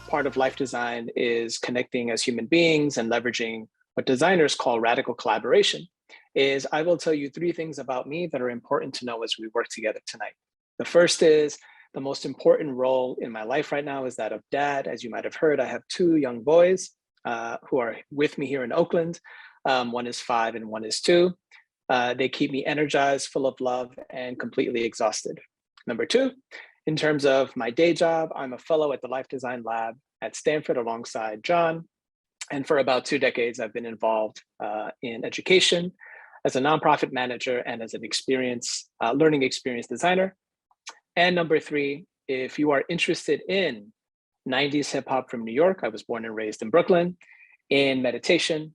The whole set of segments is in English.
part of Life Design is connecting as human beings and leveraging what designers call radical collaboration, is I will tell you 3 things about me that are important to know as we work together tonight. The first is the most important role in my life right now is that of dad. As you might have heard, I have 2 young boys who are with me here in Oakland. One is 5 and one is 2. They keep me energized, full of love, and completely exhausted. Number 2, in terms of my day job, I'm a fellow at the Life Design Lab at Stanford alongside John. And for about 2 decades, I've been involved in education as a nonprofit manager and as an learning experience designer. And number 3, if you are interested in 90s hip hop from New York, I was born and raised in Brooklyn, in meditation,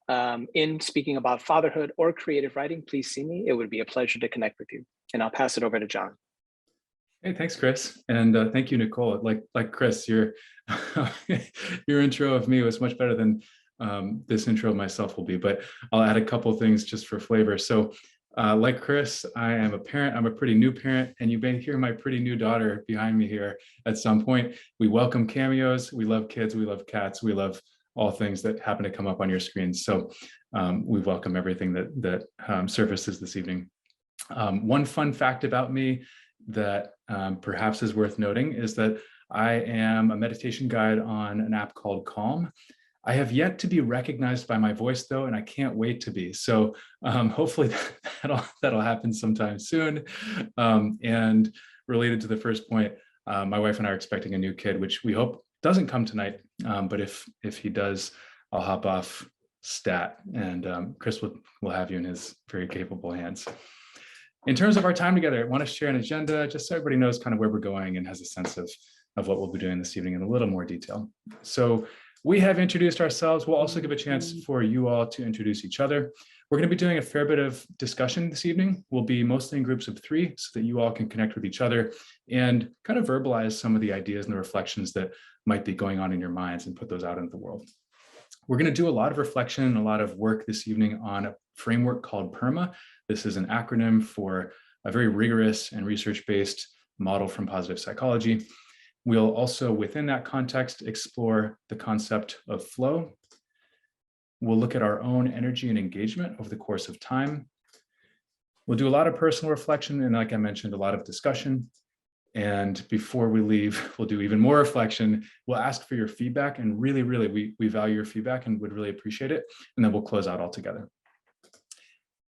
in speaking about fatherhood or creative writing, please see me. It would be a pleasure to connect with you. And I'll pass it over to John. Hey, thanks, Chris. And thank you, Nicole. Like Chris, your intro of me was much better than this intro of myself will be, but I'll add a couple of things just for flavor. So like Chris, I am a parent. I'm a pretty new parent, and you may hear my pretty new daughter behind me here at some point. We welcome cameos. We love kids. We love cats. We love all things that happen to come up on your screens. So we welcome everything that surfaces this evening. One fun fact about me that perhaps is worth noting is that I am a meditation guide on an app called Calm. I have yet to be recognized by my voice though, and I can't wait to be. So hopefully that'll happen sometime soon. And related to the first point, my wife and I are expecting a new kid, which we hope doesn't come tonight. But if he does, I'll hop off stat, and Chris will have you in his very capable hands. In terms of our time together, I want to share an agenda just so everybody knows kind of where we're going and has a sense of what we'll be doing this evening in a little more detail. So we have introduced ourselves. We'll also give a chance for you all to introduce each other. We're going to be doing a fair bit of discussion this evening. We'll be mostly in groups of 3 so that you all can connect with each other and kind of verbalize some of the ideas and the reflections that might be going on in your minds and put those out into the world. We're going to do a lot of reflection and a lot of work this evening on a framework called PERMA. This is an acronym for a very rigorous and research-based model from positive psychology. We'll also, within that context, explore the concept of flow. We'll look at our own energy and engagement over the course of time. We'll do a lot of personal reflection and, like I mentioned, a lot of discussion. And before we leave, we'll do even more reflection. We'll ask for your feedback, and really, we value your feedback and would really appreciate it. And then we'll close out all together.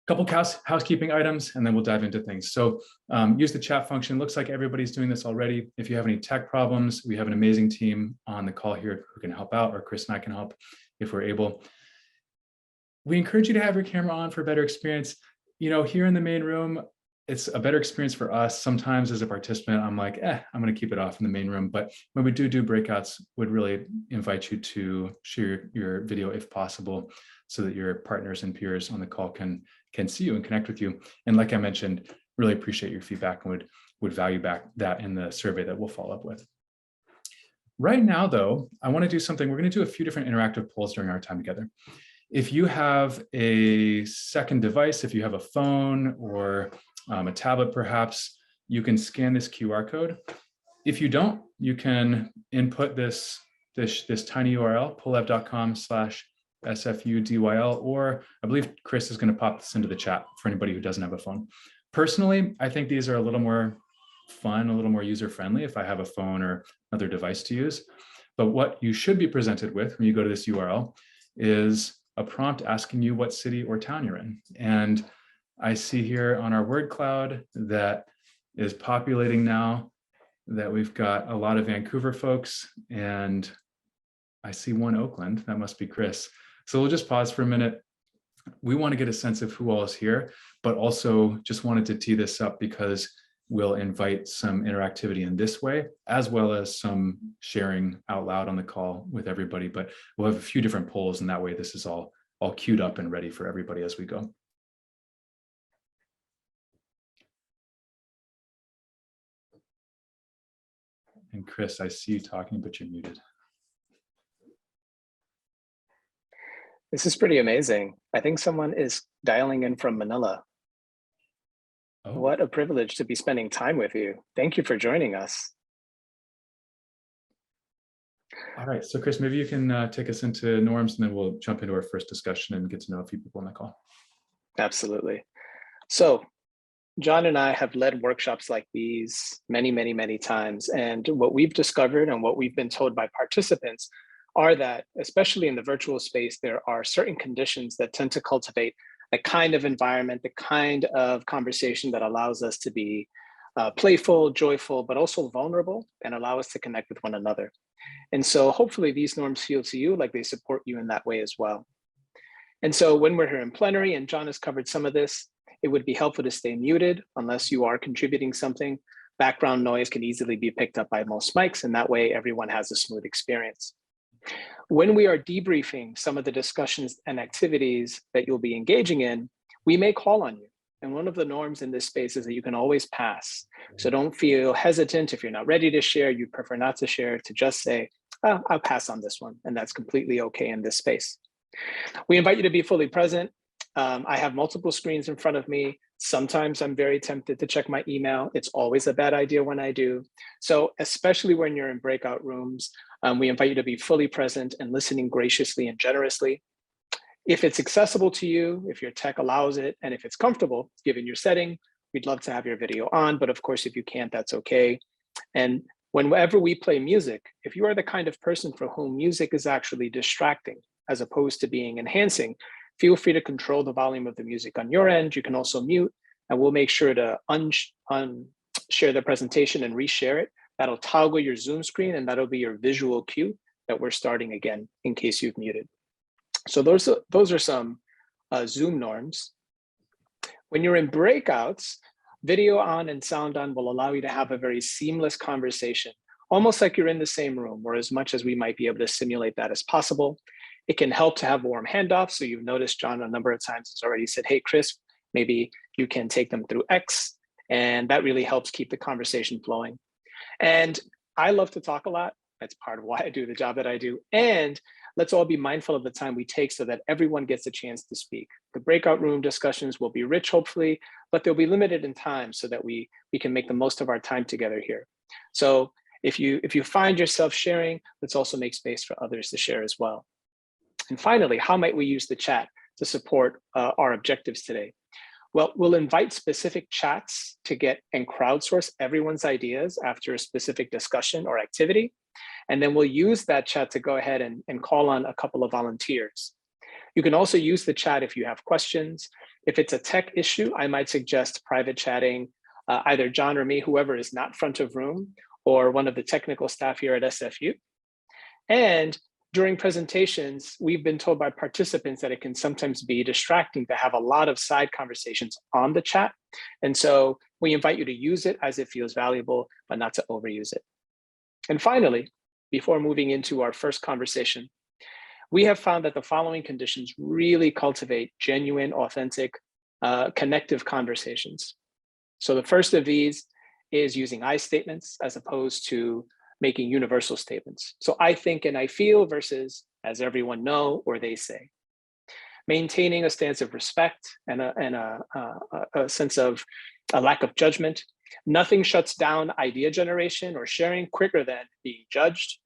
Couple housekeeping items, and then we'll dive into things. So use the chat function. Looks like everybody's doing this already. If you have any tech problems, we have an amazing team on the call here who can help out, or Chris and I can help if we're able. We encourage you to have your camera on for a better experience. You know, here in the main room, it's a better experience for us. Sometimes as a participant, I'm like, I'm going to keep it off in the main room. But when we do breakouts, would really invite you to share your video if possible, so that your partners and peers on the call can see you and connect with you. And like I mentioned, really appreciate your feedback and would value back that in the survey that we'll follow up with. Right now, though, I want to do something. We're going to do a few different interactive polls during our time together. If you have a second device, if you have a phone or a tablet, perhaps, you can scan this QR code. If you don't, you can input this tiny URL, polev.com/SFUDYL, or I believe Chris is going to pop this into the chat for anybody who doesn't have a phone. Personally, I think these are a little more fun, a little more user-friendly if I have a phone or another device to use. But what you should be presented with when you go to this URL is a prompt asking you what city or town you're in. And I see here on our word cloud that is populating now that we've got a lot of Vancouver folks, and I see one Oakland. That must be Chris. So we'll just pause for a minute. We want to get a sense of who all is here, but also just wanted to tee this up because we'll invite some interactivity in this way, as well as some sharing out loud on the call with everybody. But we'll have a few different polls, and that way this is all queued up and ready for everybody as we go. And Chris, I see you talking, but you're muted. This is pretty amazing. I think someone is dialing in from Manila. Oh. What a privilege to be spending time with you. Thank you for joining us. All right, so Chris, maybe you can take us into norms, and then we'll jump into our first discussion and get to know a few people on the call. Absolutely. So John and I have led workshops like these many, many, many times. And what we've discovered and what we've been told by participants are that, especially in the virtual space, there are certain conditions that tend to cultivate a kind of environment, the kind of conversation that allows us to be playful, joyful, but also vulnerable and allow us to connect with one another. And so hopefully these norms feel to you like they support you in that way as well. And so when we're here in plenary, and John has covered some of this, it would be helpful to stay muted unless you are contributing something. Background noise can easily be picked up by most mics, and that way everyone has a smooth experience. When we are debriefing some of the discussions and activities that you'll be engaging in, we may call on you. And one of the norms in this space is that you can always pass. So don't feel hesitant if you're not ready to share, you prefer not to share, to just say, oh, I'll pass on this one. And that's completely okay in this space. We invite you to be fully present. I have multiple screens in front of me. Sometimes I'm very tempted to check my email. It's always a bad idea when I do. So especially when you're in breakout rooms, we invite you to be fully present and listening graciously and generously. If it's accessible to you, if your tech allows it, and if it's comfortable, given your setting, we'd love to have your video on, but of course, if you can't, that's okay. And whenever we play music, if you are the kind of person for whom music is actually distracting, as opposed to being enhancing, feel free to control the volume of the music on your end. You can also mute, and we'll make sure to share the presentation and reshare it. That'll toggle your Zoom screen, and that'll be your visual cue that we're starting again in case you've muted. So those are some Zoom norms. When you're in breakouts, video on and sound on will allow you to have a very seamless conversation, almost like you're in the same room, or as much as we might be able to simulate that as possible. It can help to have warm handoffs. So you've noticed John a number of times has already said, hey, Chris, maybe you can take them through X. And that really helps keep the conversation flowing. And I love to talk a lot. That's part of why I do the job that I do. And let's all be mindful of the time we take so that everyone gets a chance to speak. The breakout room discussions will be rich, hopefully, but they'll be limited in time so that we can make the most of our time together here. So if you find yourself sharing, let's also make space for others to share as well. And finally, how might we use the chat to support our objectives today? Well, we'll invite specific chats to get and crowdsource everyone's ideas after a specific discussion or activity. And then we'll use that chat to go ahead and call on a couple of volunteers. You can also use the chat if you have questions. If it's a tech issue, I might suggest private chatting, either John or me, whoever is not front of room, or one of the technical staff here at SFU. And during presentations, we've been told by participants that it can sometimes be distracting to have a lot of side conversations on the chat. And so we invite you to use it as it feels valuable, but not to overuse it. And finally, before moving into our first conversation, we have found that the following conditions really cultivate genuine, authentic, connective conversations. So the first of these is using I statements as opposed to making universal statements. So I think and I feel versus as everyone know or they say. Maintaining a stance of respect and a sense of a lack of judgment. Nothing shuts down idea generation or sharing quicker than being judged.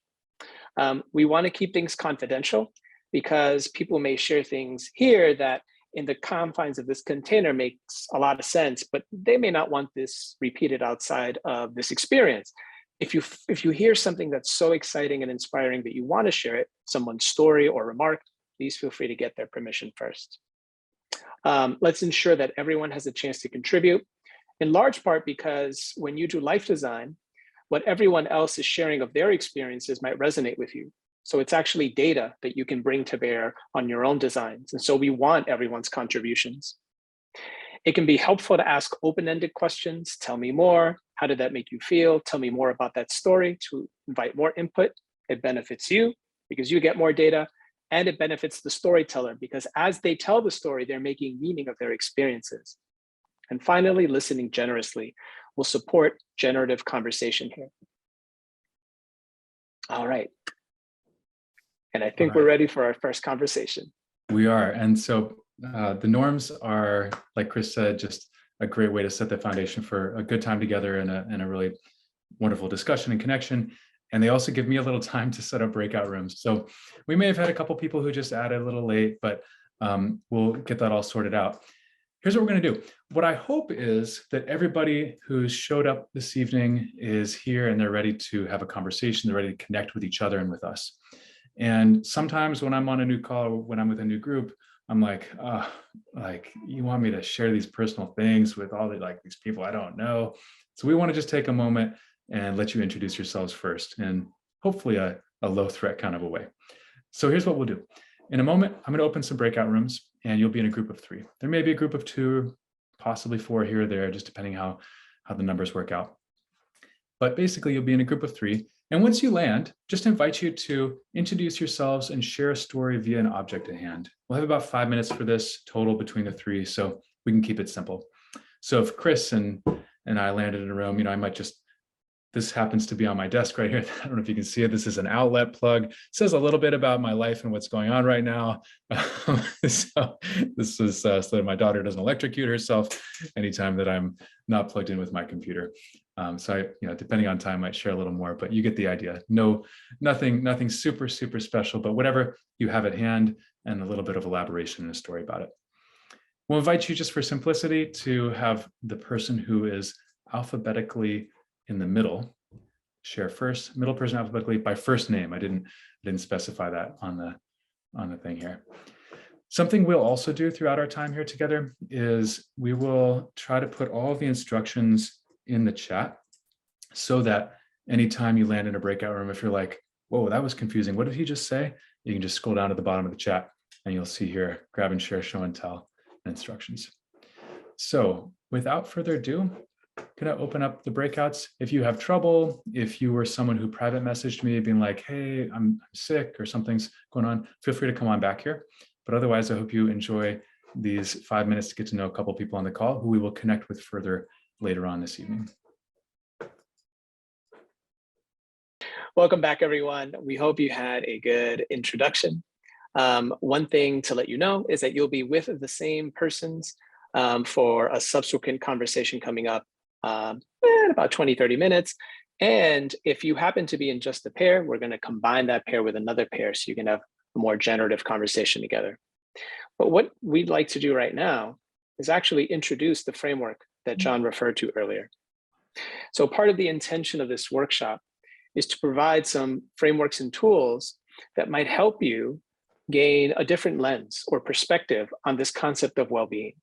We want to keep things confidential because people may share things here that in the confines of this container makes a lot of sense, but they may not want this repeated outside of this experience. If you hear something that's so exciting and inspiring that you want to share it, someone's story or remark, please feel free to get their permission first. Let's ensure that everyone has a chance to contribute, in large part because when you do life design, what everyone else is sharing of their experiences might resonate with you. So it's actually data that you can bring to bear on your own designs. And so we want everyone's contributions. It can be helpful to ask open-ended questions. Tell me more. How did that make you feel? Tell me more about that story to invite more input. It benefits you because you get more data, and it benefits the storyteller because as they tell the story, they're making meaning of their experiences. And finally, listening generously will support generative conversation here. All right. And I think we're ready for our first conversation. We are. And so the norms are, like Chris said, just a great way to set the foundation for a good time together and a really wonderful discussion and connection. And they also give me a little time to set up breakout rooms. So we may have had a couple people who just added a little late, but we'll get that all sorted out. Here's what we're going to do. What I hope is that everybody who's showed up this evening is here and they're ready to have a conversation. They're ready to connect with each other and with us. And sometimes when I'm on a new call, or when I'm with a new group, I'm like you want me to share these personal things with all these people I don't know. So we want to just take a moment and let you introduce yourselves first, and hopefully a low threat kind of a way. So here's what we'll do. In a moment, I'm going to open some breakout rooms, and you'll be in a group of 3. There may be a group of 2, possibly 4 here or there, just depending how the numbers work out. But basically, you'll be in a group of 3. And once you land, just invite you to introduce yourselves and share a story via an object at hand. We'll have about 5 minutes for this total between the 3, so we can keep it simple. So if Chris and I landed in a room, I might just, this happens to be on my desk right here. I don't know if you can see it. This is an outlet plug. It says a little bit about my life and what's going on right now. So this is so that my daughter doesn't electrocute herself anytime that I'm not plugged in with my computer. So I, depending on time, I might share a little more, but you get the idea. Nothing super special, but whatever you have at hand and a little bit of elaboration and a story about it. We'll invite you, just for simplicity, to have the person who is alphabetically in the middle share first. Middle person alphabetically by first name. I didn't specify that on the thing here. Something we'll also do throughout our time here together is we will try to put all of the instructions in the chat, so that anytime you land in a breakout room, if you're like, whoa, that was confusing, what did he just say? You can just scroll down to the bottom of the chat and you'll see here, grab and share, show and tell, and instructions. So without further ado, going to open up the breakouts. If you have trouble, if you were someone who private messaged me being like, hey, I'm sick or something's going on, feel free to come on back here. But otherwise, I hope you enjoy these 5 minutes to get to know a couple people on the call who we will connect with further later on this evening. Welcome back, everyone. We hope you had a good introduction. One thing to let you know is that you'll be with the same persons for a subsequent conversation coming up in about 20-30 minutes. And if you happen to be in just a pair, we're going to combine that pair with another pair so you can have a more generative conversation together. But what we'd like to do right now is actually introduce the framework that John referred to earlier. So part of the intention of this workshop is to provide some frameworks and tools that might help you gain a different lens or perspective on this concept of well-being.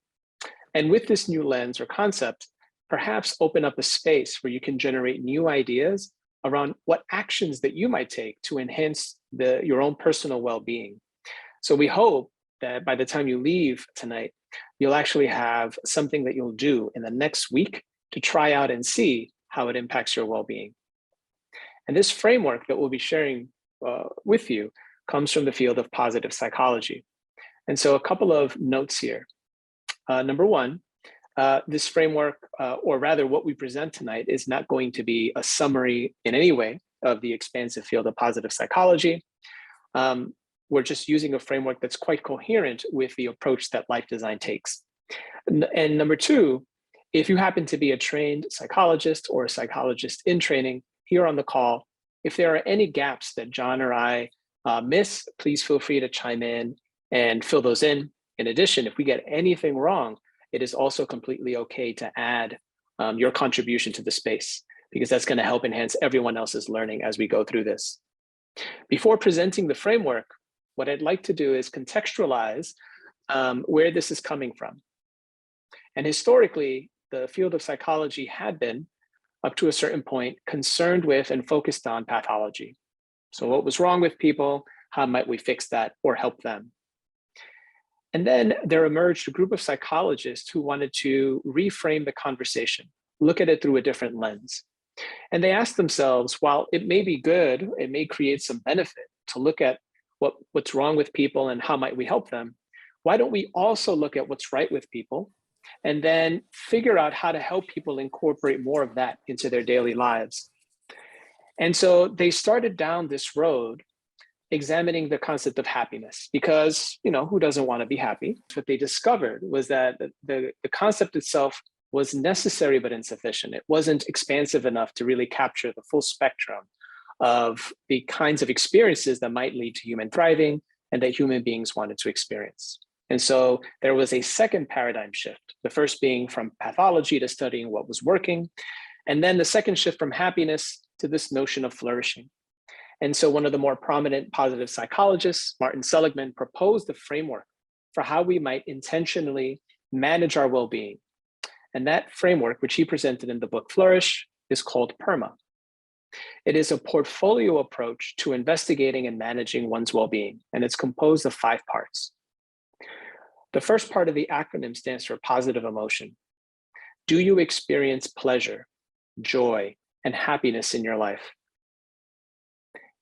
And with this new lens or concept, perhaps open up a space where you can generate new ideas around what actions that you might take to enhance your own personal well-being. So we hope that by the time you leave tonight, you'll actually have something that you'll do in the next week to try out and see how it impacts your well-being. And this framework that we'll be sharing with you comes from the field of positive psychology. And so a couple of notes here. Number one, this framework, or rather what we present tonight, is not going to be a summary in any way of the expansive field of positive psychology. We're just using a framework that's quite coherent with the approach that Life Design takes. And number two, if you happen to be a trained psychologist or a psychologist in training here on the call, if there are any gaps that John or I miss, please feel free to chime in and fill those in. In addition, if we get anything wrong, it is also completely okay to add your contribution to the space, because that's going to help enhance everyone else's learning as we go through this. Before presenting the framework, what I'd like to do is contextualize where this is coming from. And historically, the field of psychology had been, up to a certain point, concerned with and focused on pathology. So what was wrong with people? How might we fix that or help them? And then there emerged a group of psychologists who wanted to reframe the conversation, look at it through a different lens. And they asked themselves, while it may be good, it may create some benefit to look at what's wrong with people and how might we help them, why don't we also look at what's right with people and then figure out how to help people incorporate more of that into their daily lives? And so they started down this road examining the concept of happiness, because, who doesn't want to be happy? What they discovered was that the concept itself was necessary but insufficient. It wasn't expansive enough to really capture the full spectrum of the kinds of experiences that might lead to human thriving and that human beings wanted to experience. And so there was a second paradigm shift, the first being from pathology to studying what was working, and then the second shift from happiness to this notion of flourishing. And so one of the more prominent positive psychologists, Martin Seligman, proposed a framework for how we might intentionally manage our well-being. And that framework, which he presented in the book Flourish, is called PERMA. It is a portfolio approach to investigating and managing one's well-being, and it's composed of 5 parts. The first part of the acronym stands for positive emotion. Do you experience pleasure, joy, and happiness in your life?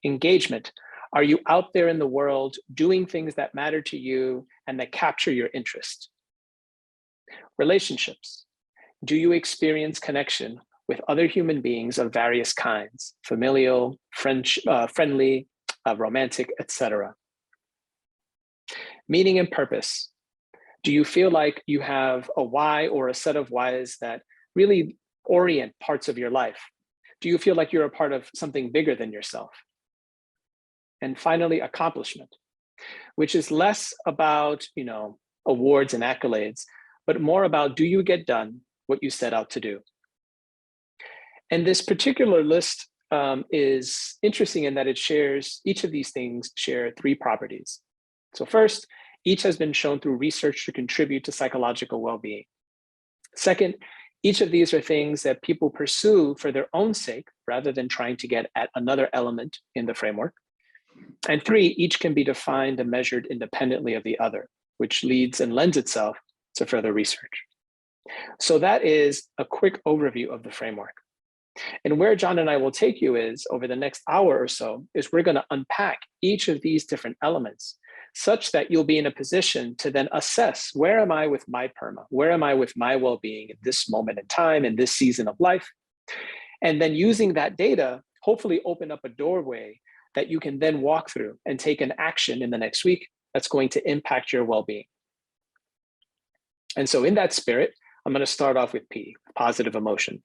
Engagement. Are you out there in the world doing things that matter to you and that capture your interest? Relationships. Do you experience connection with other human beings of various kinds, familial, friendly, romantic, etc.? Meaning and purpose. Do you feel like you have a why or a set of whys that really orient parts of your life? Do you feel like you're a part of something bigger than yourself? And finally, accomplishment, which is less about, awards and accolades, but more about, do you get done what you set out to do? And this particular list is interesting in that each of these things share 3 properties. So first, each has been shown through research to contribute to psychological well-being. Second, each of these are things that people pursue for their own sake, rather than trying to get at another element in the framework. And 3, each can be defined and measured independently of the other, which leads and lends itself to further research. So that is a quick overview of the framework. And where John and I will take you is, over the next hour or so, is we're going to unpack each of these different elements such that you'll be in a position to then assess, where am I with my PERMA? Where am I with my well-being at this moment in time, in this season of life? And then using that data, hopefully open up a doorway that you can then walk through and take an action in the next week that's going to impact your well-being. And so in that spirit, I'm going to start off with P, positive emotion.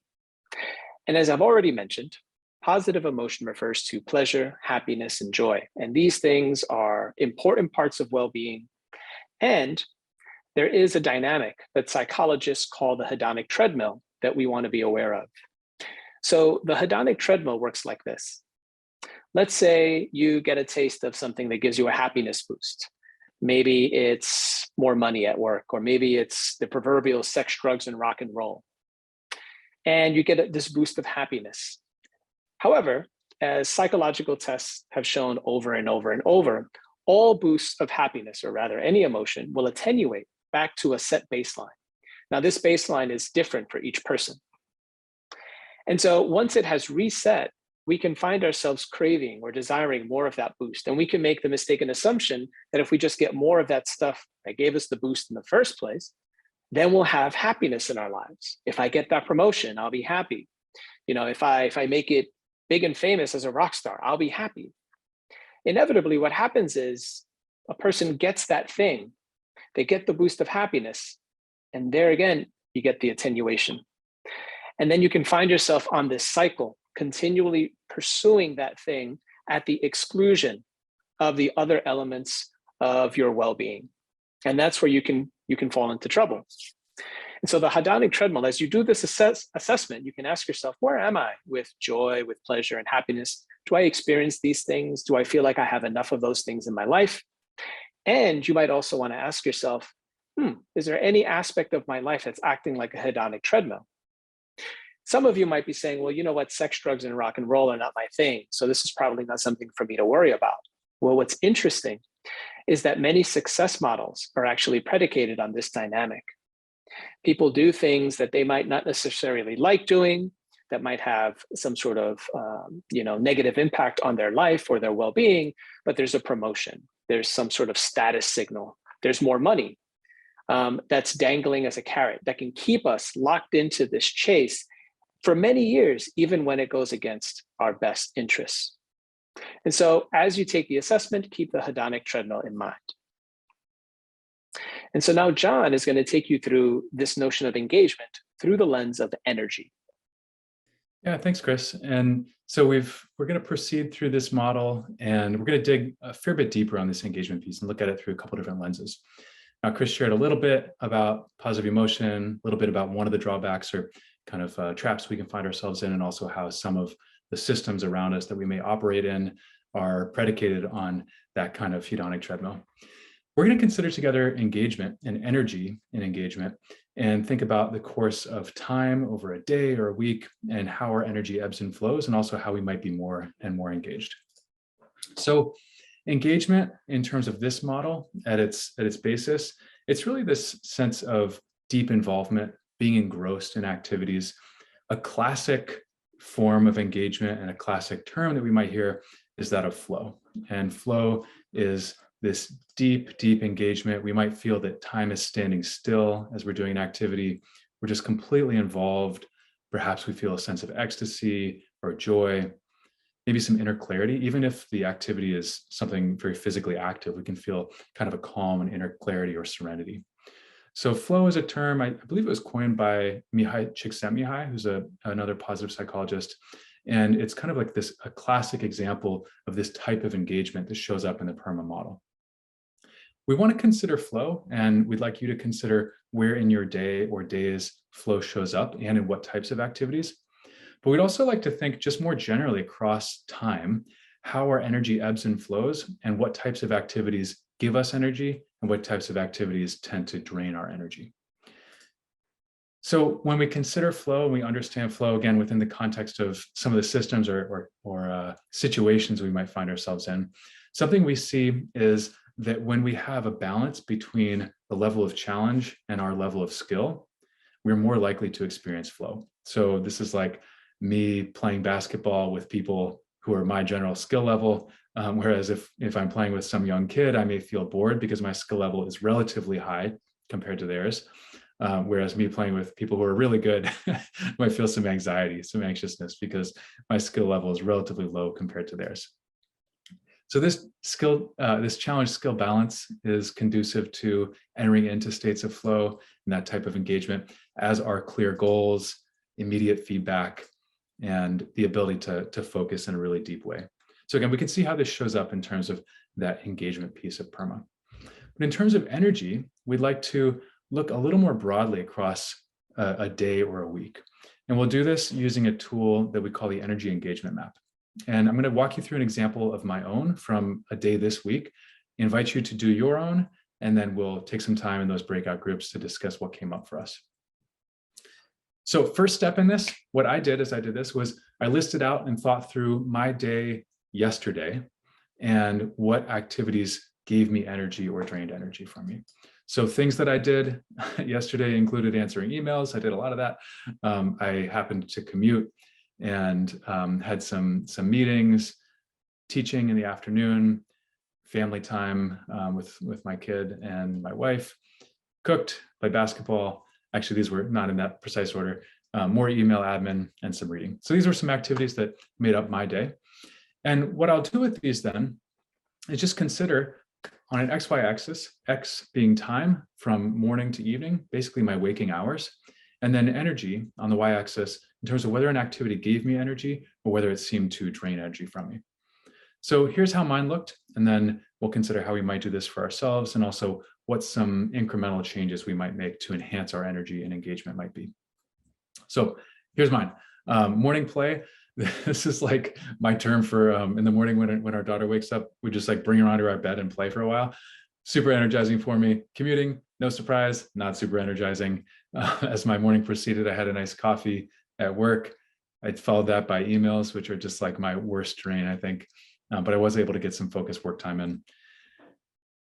And as I've already mentioned, positive emotion refers to pleasure, happiness, and joy. And these things are important parts of well-being. And there is a dynamic that psychologists call the hedonic treadmill that we want to be aware of. So the hedonic treadmill works like this. Let's say you get a taste of something that gives you a happiness boost. Maybe it's more money at work, or maybe it's the proverbial sex, drugs, and rock and roll. And you get this boost of happiness. However, as psychological tests have shown over and over and over, all boosts of happiness, or rather any emotion, will attenuate back to a set baseline. Now, this baseline is different for each person. And so once it has reset, we can find ourselves craving or desiring more of that boost. And we can make the mistaken assumption that if we just get more of that stuff that gave us the boost in the first place, then we'll have happiness in our lives. If I get that promotion, I'll be happy. If I make it big and famous as a rock star, I'll be happy. Inevitably, what happens is a person gets that thing, they get the boost of happiness, and there again, you get the attenuation. And then you can find yourself on this cycle, continually pursuing that thing at the exclusion of the other elements of your well-being. And that's where you can fall into trouble. And so the hedonic treadmill, as you do this assessment, you can ask yourself, where am I with joy, with pleasure, and happiness? Do I experience these things? Do I feel like I have enough of those things in my life? And you might also want to ask yourself, is there any aspect of my life that's acting like a hedonic treadmill? Some of you might be saying, well, you know what, sex, drugs, and rock and roll are not my thing, so this is probably not something for me to worry about. Well, what's interesting is that many success models are actually predicated on this dynamic. People do things that they might not necessarily like doing, that might have some sort of negative impact on their life or their well-being, but there's a promotion, there's some sort of status signal, there's more money that's dangling as a carrot that can keep us locked into this chase for many years, even when it goes against our best interests. And so as you take the assessment, keep the hedonic treadmill in mind. And so now John is going to take you through this notion of engagement through the lens of energy. Yeah, thanks, Chris. And so we're going to proceed through this model, and we're going to dig a fair bit deeper on this engagement piece and look at it through a couple different lenses. Now, Chris shared a little bit about positive emotion, a little bit about one of the drawbacks or kind of traps we can find ourselves in, and also how some of the systems around us that we may operate in are predicated on that kind of hedonic treadmill. We're going to consider together engagement and energy in engagement, and think about the course of time over a day or a week, and how our energy ebbs and flows, and also how we might be more and more engaged. So engagement, in terms of this model, at its basis, it's really this sense of deep involvement, being engrossed in activities. A classic form of engagement and a classic term that we might hear is that of flow. And flow is this deep engagement. We might feel that time is standing still as we're doing an activity. We're just completely involved. Perhaps we feel a sense of ecstasy or joy, maybe some inner clarity. Even if the activity is something very physically active, we can feel kind of a calm and inner clarity or serenity. So flow is a term, I believe it was coined by Mihai Csikszentmihalyi, who's another positive psychologist. And it's kind of like a classic example of this type of engagement that shows up in the PERMA model. We want to consider flow, and we'd like you to consider where in your day or days flow shows up and in what types of activities. But we'd also like to think just more generally across time, how our energy ebbs and flows, and what types of activities give us energy and what types of activities tend to drain our energy. So when we consider flow and we understand flow, again, within the context of some of the systems or situations we might find ourselves in, something we see is that when we have a balance between the level of challenge and our level of skill, we're more likely to experience flow. So this is like me playing basketball with people who are my general skill level, whereas if I'm playing with some young kid, I may feel bored because my skill level is relatively high compared to theirs. Whereas me playing with people who are really good might feel some anxiety, some anxiousness, because my skill level is relatively low compared to theirs. So this challenge skill balance is conducive to entering into states of flow and that type of engagement, as are clear goals, immediate feedback, and the ability to focus in a really deep way. So again, we can see how this shows up in terms of that engagement piece of PERMA. But in terms of energy, we'd like to look a little more broadly across a day or a week. And we'll do this using a tool that we call the energy engagement map. And I'm going to walk you through an example of my own from a day this week, invite you to do your own, and then we'll take some time in those breakout groups to discuss what came up for us. So first step in this, what I did as I did this was I listed out and thought through my day yesterday and what activities gave me energy or drained energy from me. So things that I did yesterday included answering emails. I did a lot of that. I happened to commute and had some meetings, teaching in the afternoon, family time with my kid and my wife, cooked, played basketball. Actually, these were not in that precise order, more email admin and some reading. So these were some activities that made up my day. And what I'll do with these then is just consider on an XY axis, X being time from morning to evening, basically my waking hours, and then energy on the Y axis in terms of whether an activity gave me energy or whether it seemed to drain energy from me. So here's how mine looked, and then we'll consider how we might do this for ourselves and also what some incremental changes we might make to enhance our energy and engagement might be. So here's mine. Morning play. This is like my term for in the morning when our daughter wakes up, we just like bring her onto our bed and play for a while. Super energizing for me. Commuting, no surprise, not super energizing. As my morning proceeded, I had a nice coffee at work. I followed that by emails, which are just like my worst drain, I think. But I was able to get some focused work time in.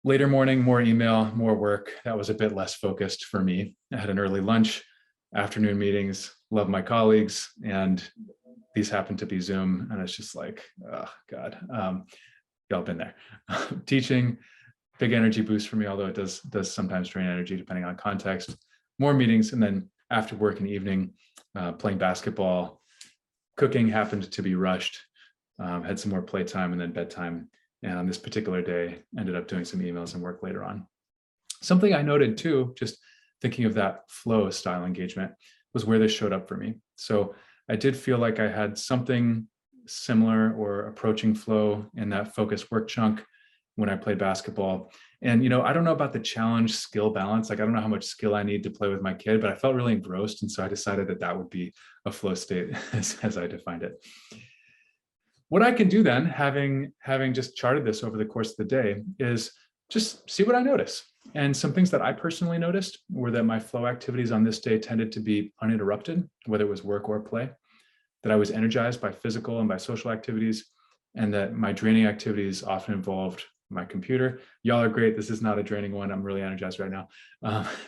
Later morning, more email, more work. That was a bit less focused for me. I had an early lunch, afternoon meetings, love my colleagues, and these happen to be Zoom, and it's just like, oh God, y'all been there. Teaching, big energy boost for me, although it does sometimes drain energy depending on context. More meetings, and then after work and evening, playing basketball. Cooking happened to be rushed, had some more playtime and then bedtime. And on this particular day, ended up doing some emails and work later on. Something I noted too, just thinking of that flow style engagement, was where this showed up for me. So I did feel like I had something similar or approaching flow in that focus work chunk when I played basketball. And, I don't know about the challenge skill balance. Like, I don't know how much skill I need to play with my kid, but I felt really engrossed. And so I decided that that would be a flow state as I defined it. What I can do then, having just charted this over the course of the day, is just see what I notice. And some things that I personally noticed were that my flow activities on this day tended to be uninterrupted, whether it was work or play, that I was energized by physical and by social activities, and that my draining activities often involved my computer. Y'all are great. This is not a draining one. I'm really energized right now.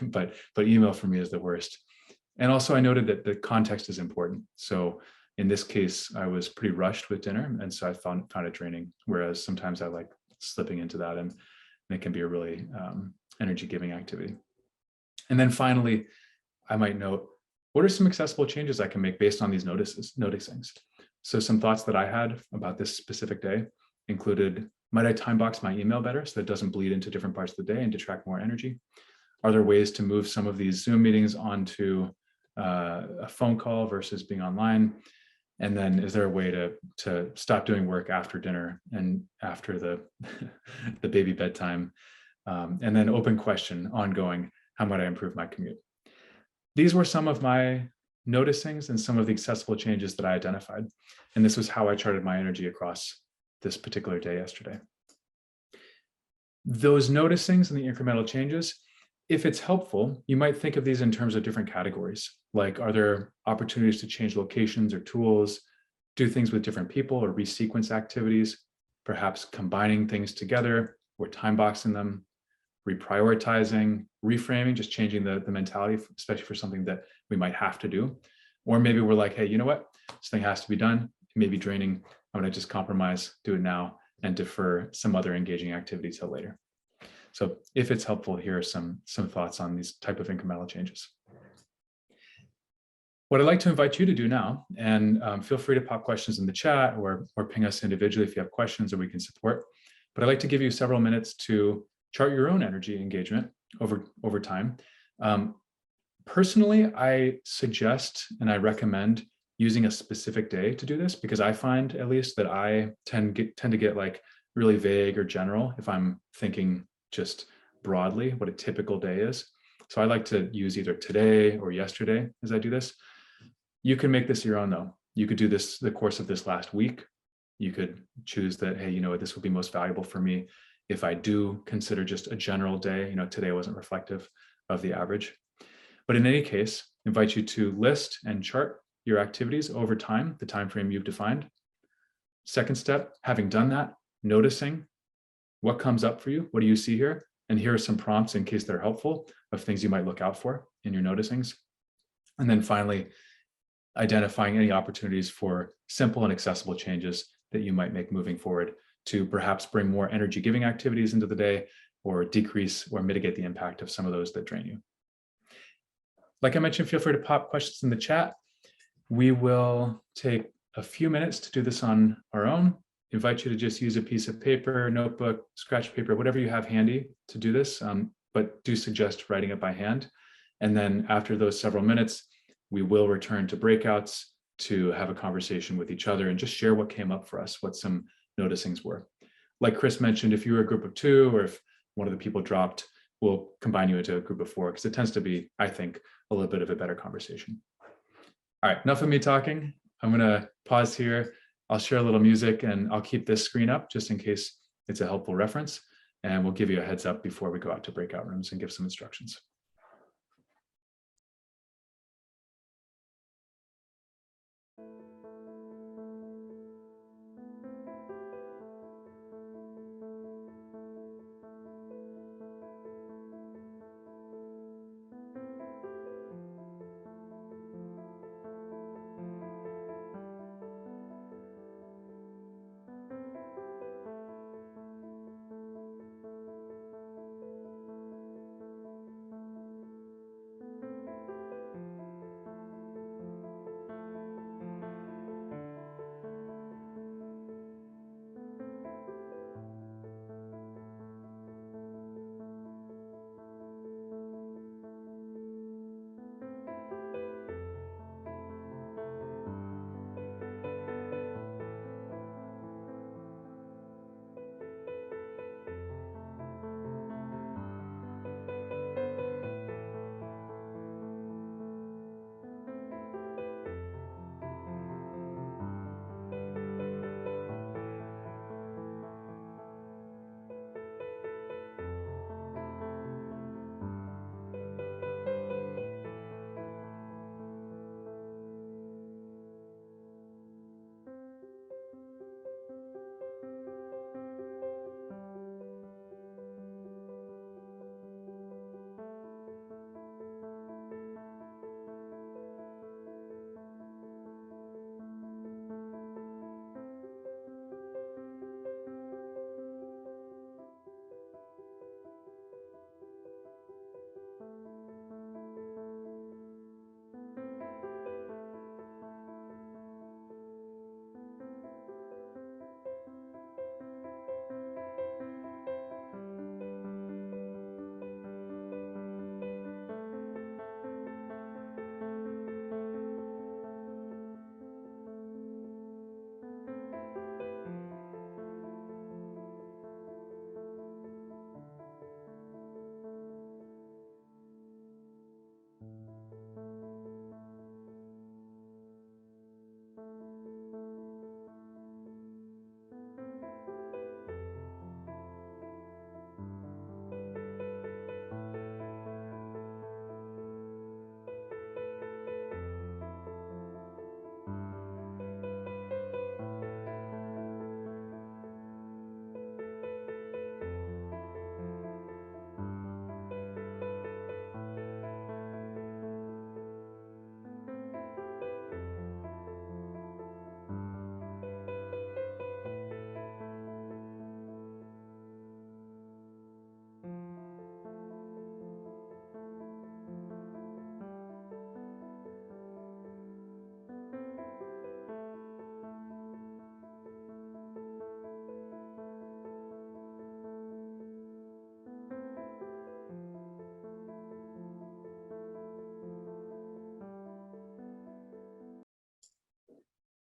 But email for me is the worst. And also I noted that the context is important. So in this case, I was pretty rushed with dinner. And so I found it draining. Whereas sometimes I like slipping into that, and it can be a really energy giving activity. And then finally, I might note, what are some accessible changes I can make based on these noticings? So some thoughts that I had about this specific day included, might I time box my email better so that it doesn't bleed into different parts of the day and detract more energy? Are there ways to move some of these Zoom meetings onto a phone call versus being online? And then is there a way to stop doing work after dinner and after the, the baby bedtime? And then open question, ongoing, how might I improve my commute? These were some of my noticings and some of the accessible changes that I identified. And this was how I charted my energy across this particular day yesterday. Those noticings and the incremental changes, if it's helpful, you might think of these in terms of different categories. Like, are there opportunities to change locations or tools, do things with different people, or resequence activities, perhaps combining things together or time boxing them, reprioritizing, reframing, just changing the mentality, especially for something that we might have to do. Or maybe we're like, hey, you know what? This thing has to be done. It may be draining. I'm going to just compromise, do it now, and defer some other engaging activity till later. So if it's helpful, here are some thoughts on these type of incremental changes. What I'd like to invite you to do now, and feel free to pop questions in the chat or ping us individually if you have questions or we can support. But I'd like to give you several minutes to chart your own energy engagement over time. Personally, I suggest and I recommend using a specific day to do this, because I find at least that I tend to get like really vague or general if I'm thinking just broadly what a typical day is. So I like to use either today or yesterday as I do this. You can make this your own though. You could do this the course of this last week. You could choose that, hey, you know what, this will be most valuable for me if I do consider just a general day. Today wasn't reflective of the average. But in any case, I invite you to list and chart your activities over time, the time frame you've defined. Second step, having done that, noticing what comes up for you. What do you see here? And here are some prompts in case they're helpful of things you might look out for in your noticings. And then finally, identifying any opportunities for simple and accessible changes that you might make moving forward to perhaps bring more energy giving activities into the day or decrease or mitigate the impact of some of those that drain you. Like I mentioned, feel free to pop questions in the chat. We will take a few minutes to do this on our own. Invite you to just use a piece of paper, notebook, scratch paper, whatever you have handy to do this, but do suggest writing it by hand. And then after those several minutes, we will return to breakouts to have a conversation with each other and just share what came up for us, what some noticings were. Like Chris mentioned, if you were a group of two or if one of the people dropped, we'll combine you into a group of four because it tends to be, I think, a little bit of a better conversation. All right, enough of me talking. I'm gonna pause here. I'll share a little music and I'll keep this screen up just in case it's a helpful reference. And we'll give you a heads up before we go out to breakout rooms and give some instructions.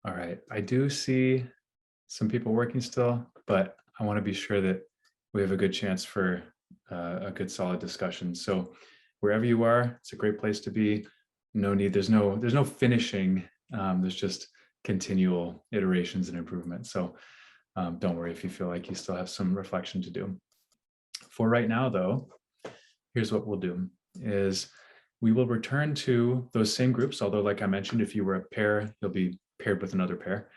All right, I do see some people working still, but I want to be sure that we have a good chance for a good solid discussion. So wherever you are, it's a great place to be. No need, there's no finishing. There's just continual iterations and improvements. So don't worry if you feel like you still have some reflection to do. For right now, though, here's what we'll do is we will return to those same groups, although like I mentioned, if you were a pair, you'll be paired with another pair.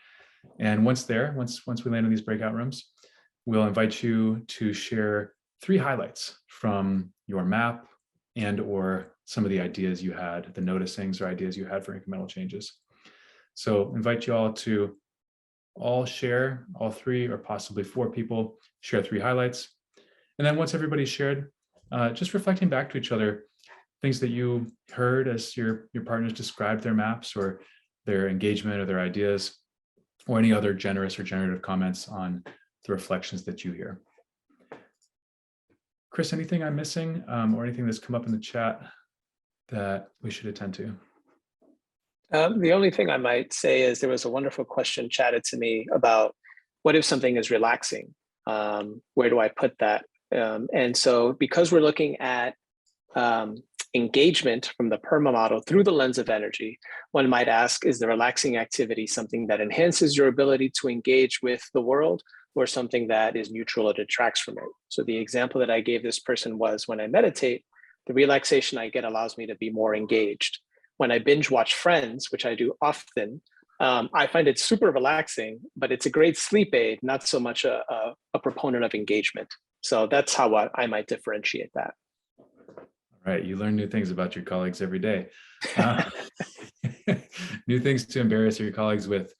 And once we land in these breakout rooms, we'll invite you to share 3 highlights from your map and or some of the ideas you had, the noticings or ideas you had for incremental changes. So invite you all to all share, all 3 or possibly 4 people share 3 highlights. And then once everybody's shared, just reflecting back to each other, things that you heard as your partners described their maps or their engagement or their ideas, or any other generous or generative comments on the reflections that you hear. Chris, anything I'm missing or anything that's come up in the chat that we should attend to? The only thing I might say is there was a wonderful question chatted to me about what if something is relaxing? Where do I put that? And so because we're looking at engagement from the PERMA model through the lens of energy, one might ask, is the relaxing activity something that enhances your ability to engage with the world or something that is neutral or detracts from it? So the example that I gave this person was when I meditate, the relaxation I get allows me to be more engaged. When I binge watch Friends, which I do often, I find it super relaxing, but it's a great sleep aid, not so much a proponent of engagement. So that's how I might differentiate that. Right, you learn new things about your colleagues every day. New things to embarrass your colleagues with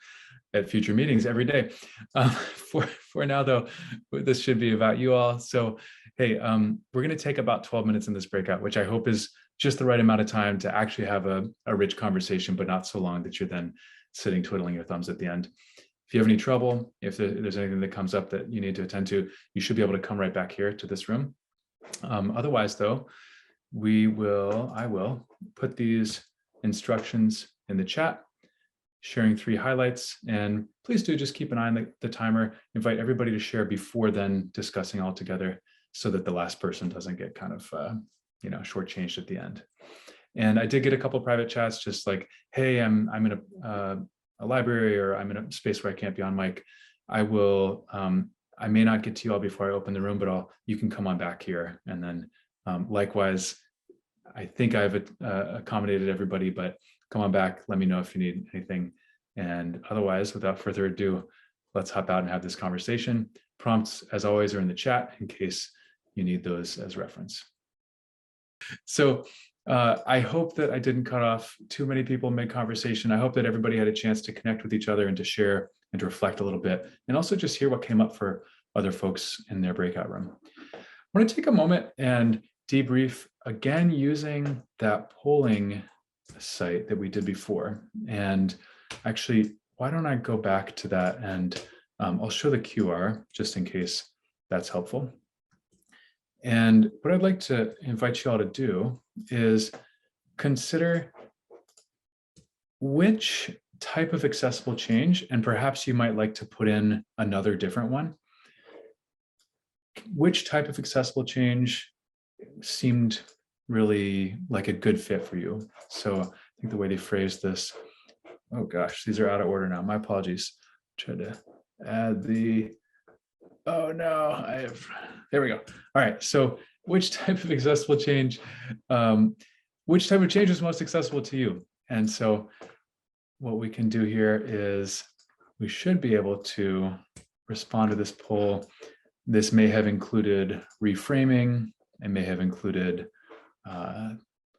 at future meetings every day. For now, though, this should be about you all. So, hey, we're going to take about 12 minutes in this breakout, which I hope is just the right amount of time to actually have a rich conversation, but not so long that you're then sitting twiddling your thumbs at the end. If you have any trouble, if there's anything that comes up that you need to attend to, you should be able to come right back here to this room. Otherwise, though, I will put these instructions in the chat, sharing 3 highlights, and please do just keep an eye on the timer. Invite everybody to share before then discussing all together so that the last person doesn't get kind of shortchanged at the end. And I did get a couple private chats just like, hey, I'm in a library or I'm in a space where I can't be on mic. I may not get to you all before I open the room, but you can come on back here. And then likewise, I think I've accommodated everybody, but come on back, let me know if you need anything. And otherwise, without further ado, let's hop out and have this conversation. Prompts, as always, are in the chat in case you need those as reference. So I hope that I didn't cut off too many people mid-conversation. I hope that everybody had a chance to connect with each other and to share and to reflect a little bit, and also just hear what came up for other folks in their breakout room. I want to take a moment and debrief again using that polling site that we did before. And actually, why don't I go back to that and I'll show the QR just in case that's helpful. And what I'd like to invite you all to do is consider which type of accessible change, and perhaps you might like to put in another different one. Which type of accessible change seemed really like a good fit for you? So I think the way they phrased this, oh gosh, these are out of order now. My apologies. Try to add oh no, there we go. All right, so which type of accessible change, which type of change is most accessible to you? And so what we can do here is we should be able to respond to this poll. This may have included reframing. It may have included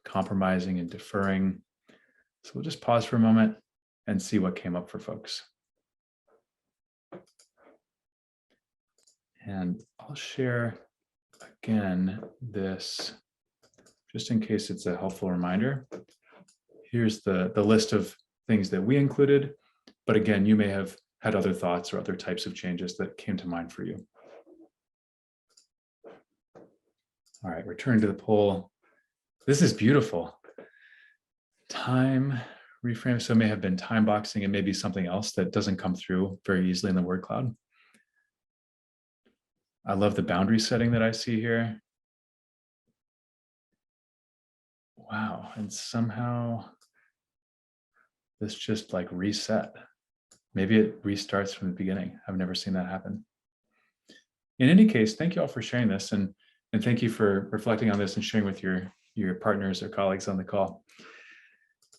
compromising and deferring. So we'll just pause for a moment and see what came up for folks. And I'll share again this, just in case it's a helpful reminder. Here's the list of things that we included, but again, you may have had other thoughts or other types of changes that came to mind for you. All right, return to the poll. This is beautiful. Time reframe. So it may have been time boxing and maybe something else that doesn't come through very easily in the word cloud. I love the boundary setting that I see here. Wow, and somehow this just like reset. Maybe it restarts from the beginning. I've never seen that happen. In any case, thank you all for sharing this, and thank you for reflecting on this and sharing with your partners or colleagues on the call.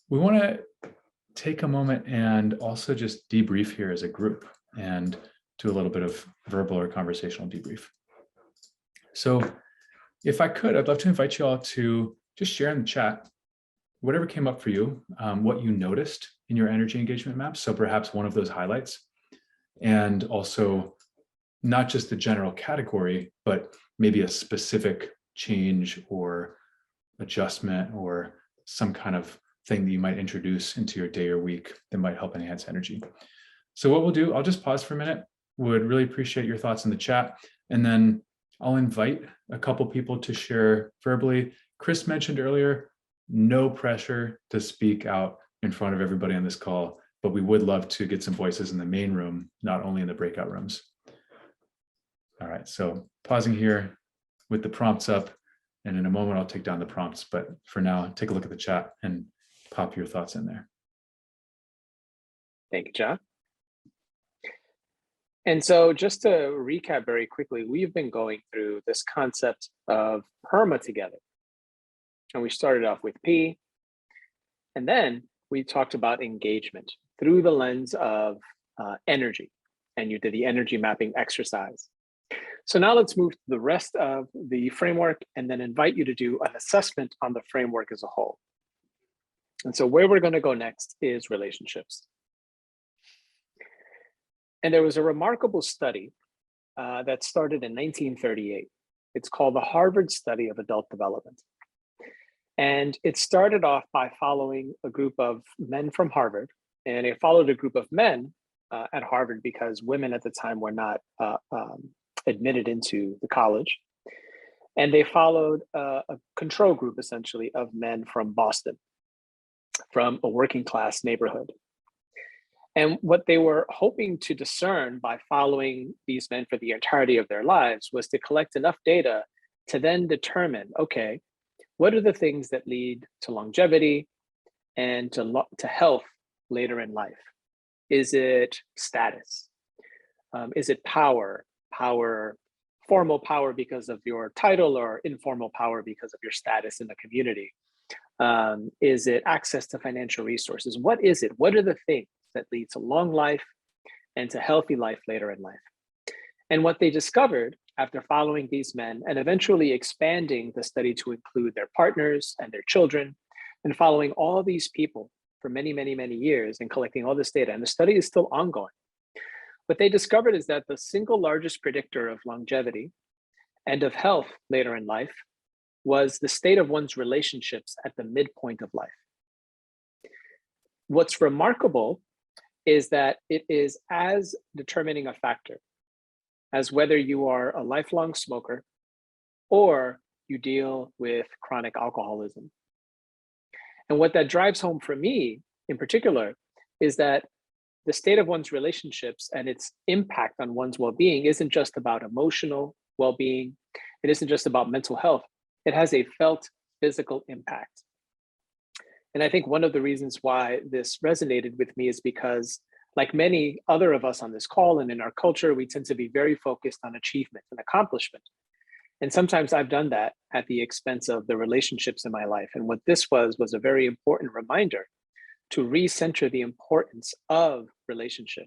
We want to take a moment and also just debrief here as a group and do a little bit of verbal or conversational debrief. So if I could, I'd love to invite you all to just share in the chat whatever came up for you, what you noticed in your energy engagement map. So perhaps one of those highlights, and also not just the general category, but maybe a specific change or adjustment or some kind of thing that you might introduce into your day or week that might help enhance energy. So what we'll do, I'll just pause for a minute. Would really appreciate your thoughts in the chat. And then I'll invite a couple people to share verbally. Chris mentioned earlier, no pressure to speak out in front of everybody on this call, but we would love to get some voices in the main room, not only in the breakout rooms. All right, so pausing here with the prompts up, and in a moment I'll take down the prompts, but for now, take a look at the chat and pop your thoughts in there. Thank you, John. And so just to recap very quickly, we've been going through this concept of PERMA together. And we started off with P, and then we talked about engagement through the lens of energy, and you did the energy mapping exercise. So now let's move to the rest of the framework and then invite you to do an assessment on the framework as a whole. And so where we're going to go next is relationships. And there was a remarkable study that started in 1938. It's called the Harvard Study of Adult Development. And it started off by following a group of men from Harvard, and it followed a group of men at Harvard because women at the time were not admitted into the college. And they followed a control group, essentially, of men from Boston, from a working class neighborhood. And what they were hoping to discern by following these men for the entirety of their lives was to collect enough data to then determine, okay, what are the things that lead to longevity and to health later in life? Is it status? Is it power? Formal power because of your title, or informal power because of your status in the community? Is it access to financial resources? What is it? What are the things that lead to long life and to healthy life later in life? And what they discovered after following these men and eventually expanding the study to include their partners and their children, and following all these people for many, many, many years and collecting all this data, and the study is still ongoing. What they discovered is that the single largest predictor of longevity and of health later in life was the state of one's relationships at the midpoint of life. What's remarkable is that it is as determining a factor as whether you are a lifelong smoker or you deal with chronic alcoholism. And what that drives home for me in particular is that the state of one's relationships and its impact on one's well-being isn't just about emotional well-being. It isn't just about mental health. It has a felt physical impact. And I think one of the reasons why this resonated with me is because, like many other of us on this call and in our culture, we tend to be very focused on achievement and accomplishment. And sometimes I've done that at the expense of the relationships in my life. And what this was a very important reminder to recenter the importance of relationship,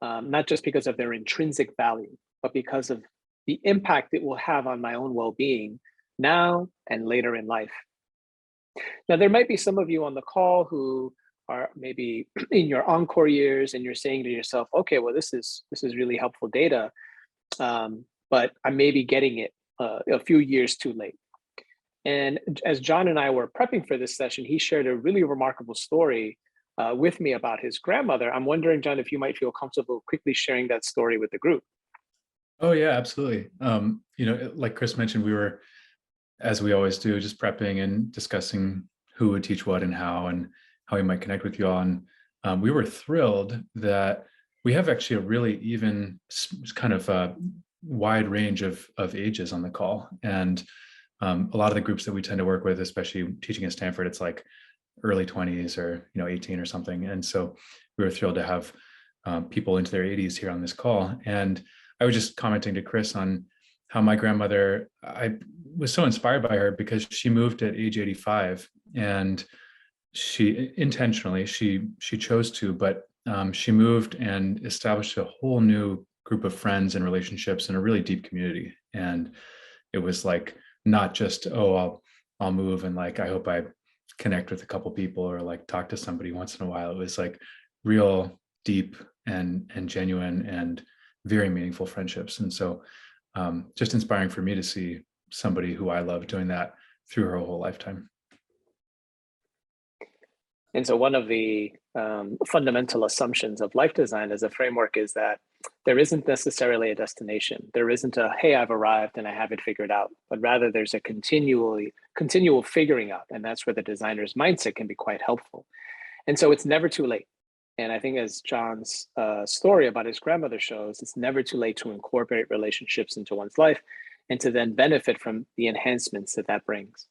not just because of their intrinsic value, but because of the impact it will have on my own well-being now and later in life. Now, there might be some of you on the call who are maybe in your encore years and you're saying to yourself, okay, well, this is really helpful data, but I may be getting it a few years too late. And as John and I were prepping for this session, he shared a really remarkable story with me about his grandmother. I'm wondering, John, if you might feel comfortable quickly sharing that story with the group. Oh yeah, absolutely. Like Chris mentioned, we were, as we always do, just prepping and discussing who would teach what and how how we might connect with you on. We were thrilled that we have actually a really even kind of wide range of ages on the call. And a lot of the groups that we tend to work with, especially teaching at Stanford, it's like early 20s or 18 or something. And so we were thrilled to have people into their 80s here on this call. And I was just commenting to Chris on how my grandmother, I was so inspired by her because she moved at age 85, and she intentionally, she chose to, but she moved and established a whole new group of friends and relationships in a really deep community. And it was like, not just, oh, I'll move and like, I hope I connect with a couple people or like talk to somebody once in a while. It was like real deep and genuine and very meaningful friendships. And so just inspiring for me to see somebody who I love doing that through her whole lifetime. And so one of the fundamental assumptions of life design as a framework is that there isn't necessarily a destination. There isn't a, hey, I've arrived and I have it figured out, but rather there's a continual figuring out. And that's where the designer's mindset can be quite helpful. And so it's never too late. And I think as John's story about his grandmother shows, it's never too late to incorporate relationships into one's life and to then benefit from the enhancements that that brings.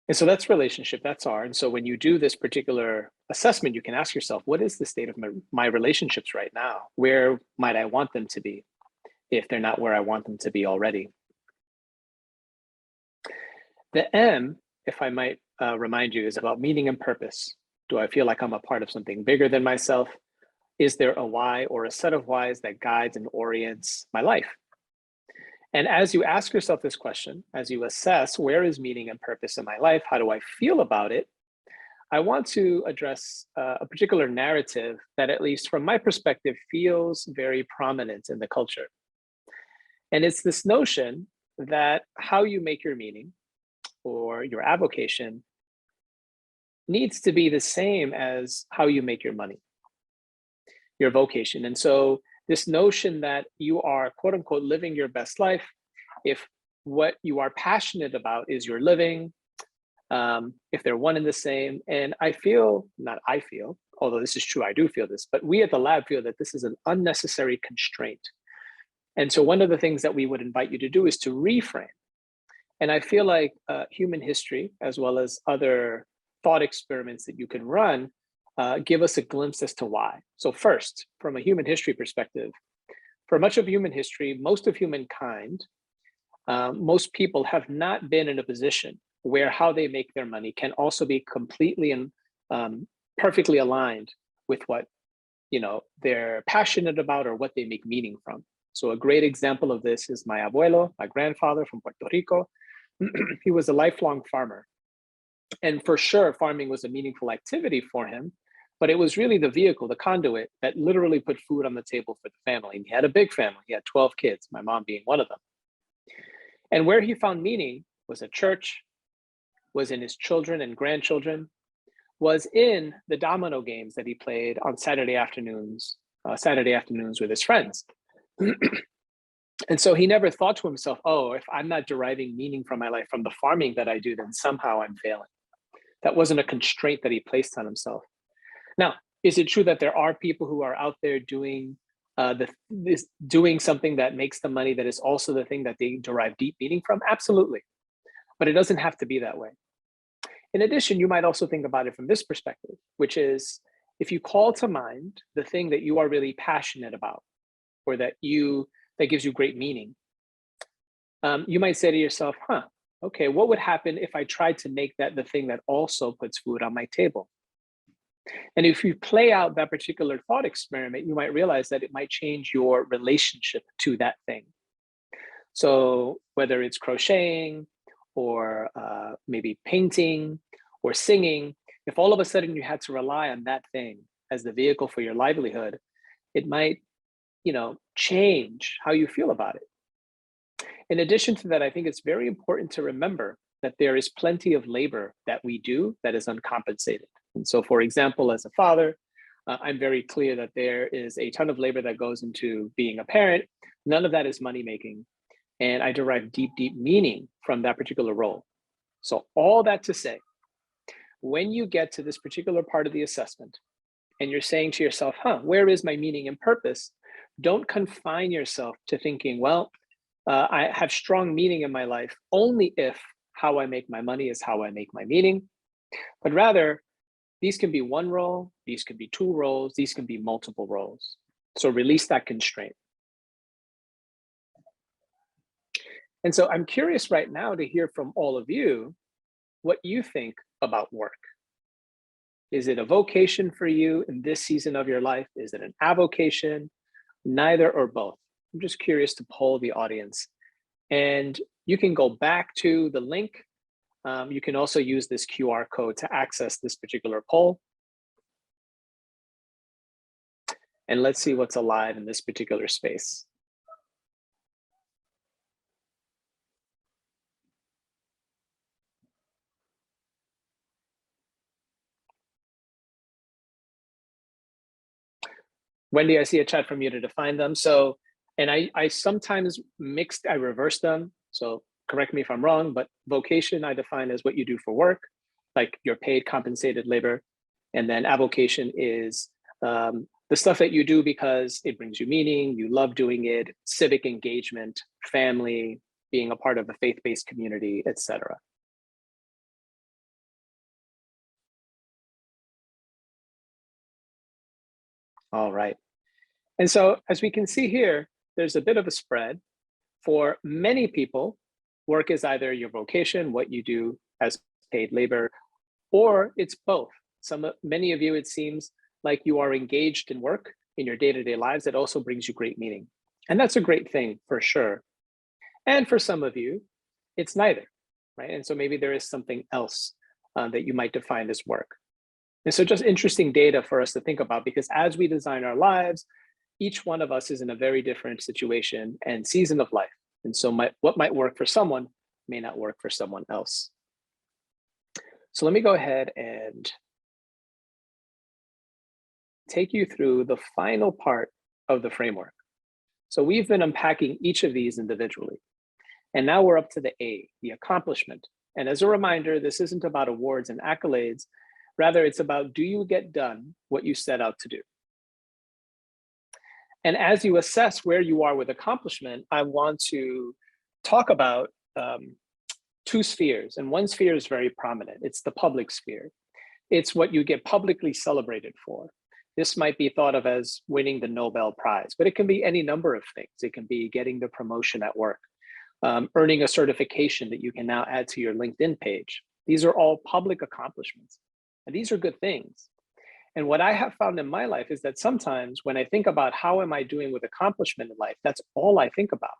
And so that's relationship, that's R. And so when you do this particular assessment, you can ask yourself, what is the state of my relationships right now? Where might I want them to be if they're not where I want them to be already? The M, if I might remind you, is about meaning and purpose. Do I feel like I'm a part of something bigger than myself? Is there a why or a set of whys that guides and orients my life? And as you ask yourself this question, as you assess where is meaning and purpose in my life, how do I feel about it? I want to address a particular narrative that, at least from my perspective, feels very prominent in the culture. And it's this notion that how you make your meaning or your avocation needs to be the same as how you make your money, your vocation. And so this notion that you are, quote unquote, living your best life, if what you are passionate about is your living, if they're one and the same. And I feel, not I feel, although this is true, I do feel this, but we at the lab feel that this is an unnecessary constraint. And so one of the things that we would invite you to do is to reframe. And I feel like human history, as well as other thought experiments that you can run, give us a glimpse as to why. So first, from a human history perspective, for much of human history, most of humankind, most people have not been in a position where how they make their money can also be completely and perfectly aligned with what they're passionate about or what they make meaning from. So a great example of this is my abuelo, my grandfather from Puerto Rico. He was a lifelong farmer. And for sure, farming was a meaningful activity for him, but it was really the vehicle, the conduit that literally put food on the table for the family. And he had a big family. He had 12 kids, my mom being one of them. And where he found meaning was at church, was in his children and grandchildren, was in the domino games that he played on Saturday afternoons with his friends. And so he never thought to himself, oh, if I'm not deriving meaning from my life from the farming that I do, then somehow I'm failing. That wasn't a constraint that he placed on himself. Now, is it true that there are people who are out there doing doing something that makes them money that is also the thing that they derive deep meaning from? Absolutely. But it doesn't have to be that way. In addition, you might also think about it from this perspective, which is if you call to mind the thing that you are really passionate about or that gives you great meaning, you might say to yourself, okay, what would happen if I tried to make that the thing that also puts food on my table? And if you play out that particular thought experiment, you might realize that it might change your relationship to that thing. So whether it's crocheting or maybe painting or singing, if all of a sudden you had to rely on that thing as the vehicle for your livelihood, it might, change how you feel about it. In addition to that, I think it's very important to remember that there is plenty of labor that we do that is uncompensated. And so, for example, as a father, I'm very clear that there is a ton of labor that goes into being a parent. None of that is money making. And I derive deep, deep meaning from that particular role. So all that to say, when you get to this particular part of the assessment and you're saying to yourself, where is my meaning and purpose? Don't confine yourself to thinking, well, I have strong meaning in my life only if how I make my money is how I make my meaning, but rather these can be one role, these can be two roles, these can be multiple roles. So release that constraint. And so I'm curious right now to hear from all of you what you think about work. Is it a vocation for you in this season of your life? Is it an avocation? Neither or both? I'm just curious to poll the audience. And you can go back to the link. You can also use this QR code to access this particular poll. And let's see what's alive in this particular space. Wendy, I see a chat from you to define them. So, and I sometimes I reverse them. So correct me if I'm wrong, but vocation I define as what you do for work, like your paid compensated labor. And then avocation is the stuff that you do because it brings you meaning, you love doing it, civic engagement, family, being a part of a faith-based community, etc. All right. And so as we can see here, there's a bit of a spread. For many people, work is either your vocation, what you do as paid labor, or it's both. Many of you, it seems like you are engaged in work in your day-to-day lives that also brings you great meaning. And that's a great thing for sure. And for some of you, it's neither, right? And so maybe there is something else that you might define as work. And so just interesting data for us to think about, because as we design our lives, each one of us is in a very different situation and season of life. And so what might work for someone may not work for someone else. So let me go ahead and take you through the final part of the framework. So we've been unpacking each of these individually. And now we're up to the A, the accomplishment. And as a reminder, this isn't about awards and accolades. Rather, it's about, do you get done what you set out to do? And as you assess where you are with accomplishment, I want to talk about two spheres. And one sphere is very prominent. It's the public sphere. It's what you get publicly celebrated for. This might be thought of as winning the Nobel Prize, but it can be any number of things. It can be getting the promotion at work, earning a certification that you can now add to your LinkedIn page. These are all public accomplishments. And these are good things. And what I have found in my life is that sometimes when I think about how am I doing with accomplishment in life, that's all I think about.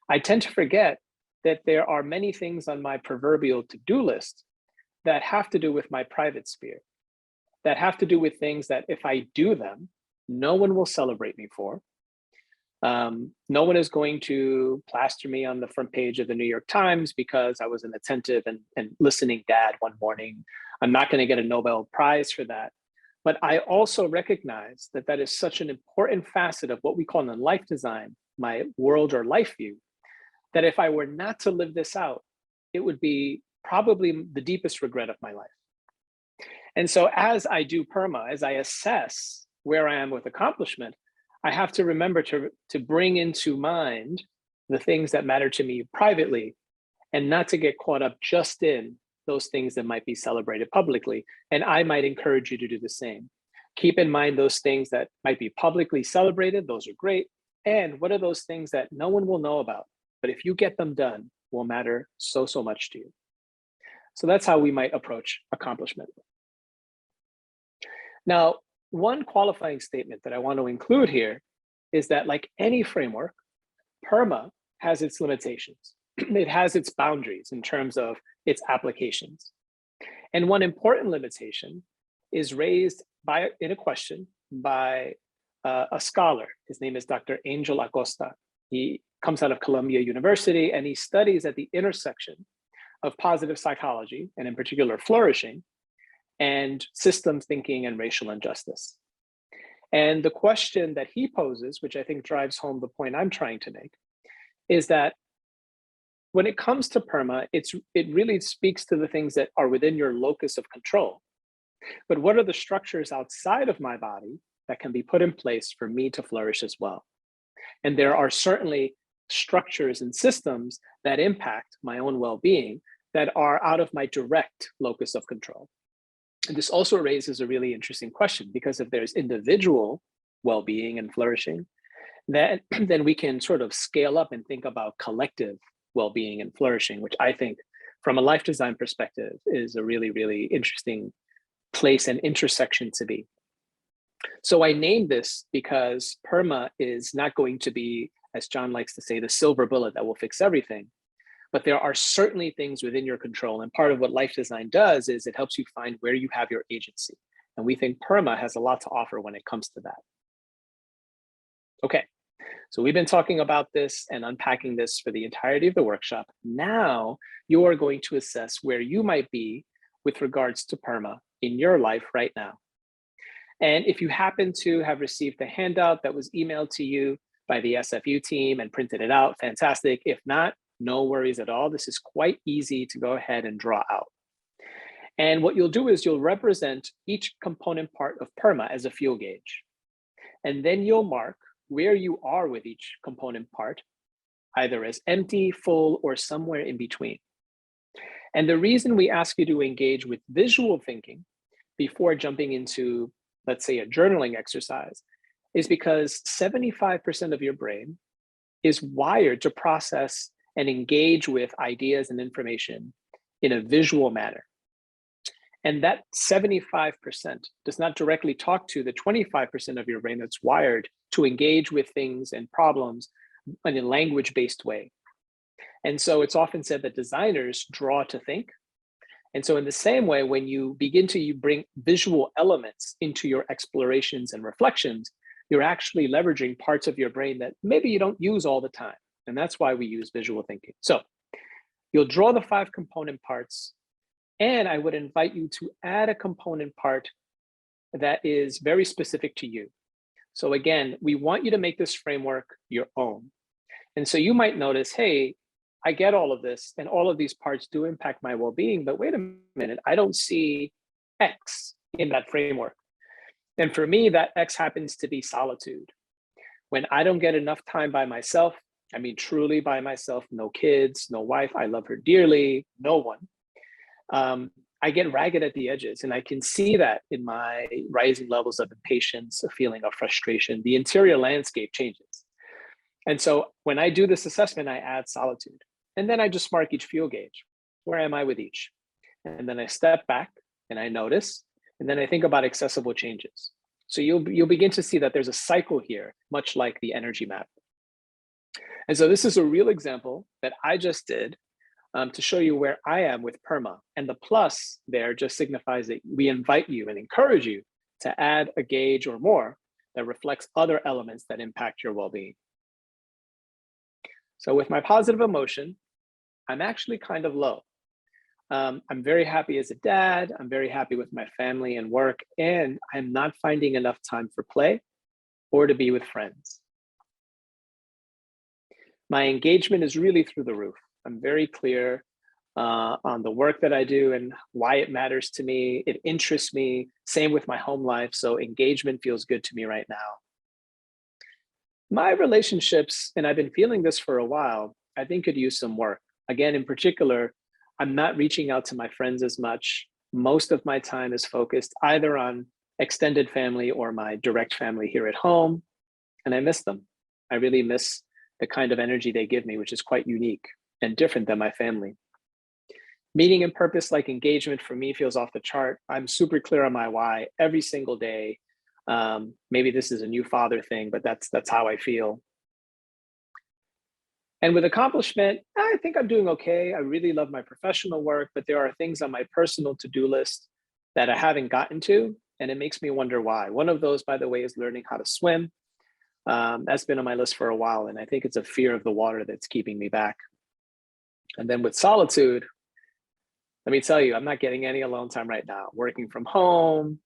I tend to forget that there are many things on my proverbial to-do list that have to do with my private sphere, that have to do with things that if I do them, no one will celebrate me for. No one is going to plaster me on the front page of the New York Times because I was an attentive and listening dad one morning. I'm not going to get a Nobel Prize for that. But I also recognize that that is such an important facet of what we call in life design, my world or life view, that if I were not to live this out, it would be probably the deepest regret of my life. And so as I do PERMA, as I assess where I am with accomplishment, I have to remember to bring into mind the things that matter to me privately and not to get caught up just in those things that might be celebrated publicly. And I might encourage you to do the same. Keep in mind those things that might be publicly celebrated, those are great. And what are those things that no one will know about, but if you get them done, will matter so, so much to you. So that's how we might approach accomplishment. Now, one qualifying statement that I want to include here is that like any framework, PERMA has its limitations. It has its boundaries in terms of its applications. And one important limitation is raised in a question by a scholar. His name is Dr. Angel Acosta. He comes out of Columbia University and he studies at the intersection of positive psychology, and in particular flourishing, and systems thinking and racial injustice. And the question that he poses, which I think drives home the point I'm trying to make, is that when it comes to PERMA, it really speaks to the things that are within your locus of control. But what are the structures outside of my body that can be put in place for me to flourish as well? And there are certainly structures and systems that impact my own well-being that are out of my direct locus of control. And this also raises a really interesting question, because if there's individual well-being and flourishing, then we can sort of scale up and think about collective well-being and flourishing, which I think from a life design perspective is a really, really interesting place and intersection to be. So I named this because PERMA is not going to be, as John likes to say, the silver bullet that will fix everything. But there are certainly things within your control. And part of what life design does is it helps you find where you have your agency. And we think PERMA has a lot to offer when it comes to that. Okay, so we've been talking about this and unpacking this for the entirety of the workshop. Now you are going to assess where you might be with regards to PERMA in your life right now. And if you happen to have received the handout that was emailed to you by the SFU team and printed it out, fantastic. If not, no worries at all. This is quite easy to go ahead and draw out. And what you'll do is you'll represent each component part of PERMA as a fuel gauge. And then you'll mark where you are with each component part, either as empty, full, or somewhere in between. And the reason we ask you to engage with visual thinking before jumping into, let's say, a journaling exercise is because 75% of your brain is wired to process and engage with ideas and information in a visual manner. And that 75% does not directly talk to the 25% of your brain that's wired to engage with things and problems in a language-based way. And so it's often said that designers draw to think. And so in the same way, when you begin to bring visual elements into your explorations and reflections, you're actually leveraging parts of your brain that maybe you don't use all the time. And that's why we use visual thinking. So you'll draw the 5 component parts, and I would invite you to add a component part that is very specific to you. So again, we want you to make this framework your own. And so you might notice, hey, I get all of this and all of these parts do impact my well-being, but wait a minute, I don't see X in that framework. And for me, that X happens to be solitude. When I don't get enough time by myself, I mean, truly by myself, no kids, no wife, I love her dearly, no one. I get ragged at the edges, and I can see that in my rising levels of impatience, a feeling of frustration. The interior landscape changes. And so when I do this assessment, I add solitude. And then I just mark each fuel gauge. Where am I with each? And then I step back and I notice, and then I think about accessible changes. So you'll begin to see that there's a cycle here, much like the energy map. And so this is a real example that I just did to show you where I am with PERMA. And the plus there just signifies that we invite you and encourage you to add a gauge or more that reflects other elements that impact your well-being. So with my positive emotion, I'm actually kind of low. I'm very happy as a dad. I'm very happy with my family and work, and I'm not finding enough time for play or to be with friends. My engagement is really through the roof. I'm very clear on the work that I do and why it matters to me. It interests me. Same with my home life. So engagement feels good to me right now. My relationships, and I've been feeling this for a while, I think could use some work. Again, in particular, I'm not reaching out to my friends as much. Most of my time is focused either on extended family or my direct family here at home, and I miss them. I really miss the kind of energy they give me, which is quite unique and different than my family. Meaning and purpose like engagement for me feels off the chart. I'm super clear on my why every single day. Maybe this is a new father thing, but that's how I feel. And with accomplishment, I think I'm doing okay. I really love my professional work, but there are things on my personal to-do list that I haven't gotten to, and it makes me wonder why. One of those, by the way, is learning how to swim. That's been on my list for a while, and I think it's a fear of the water that's keeping me back. And then with solitude, let me tell you, I'm not getting any alone time right now. Working from home,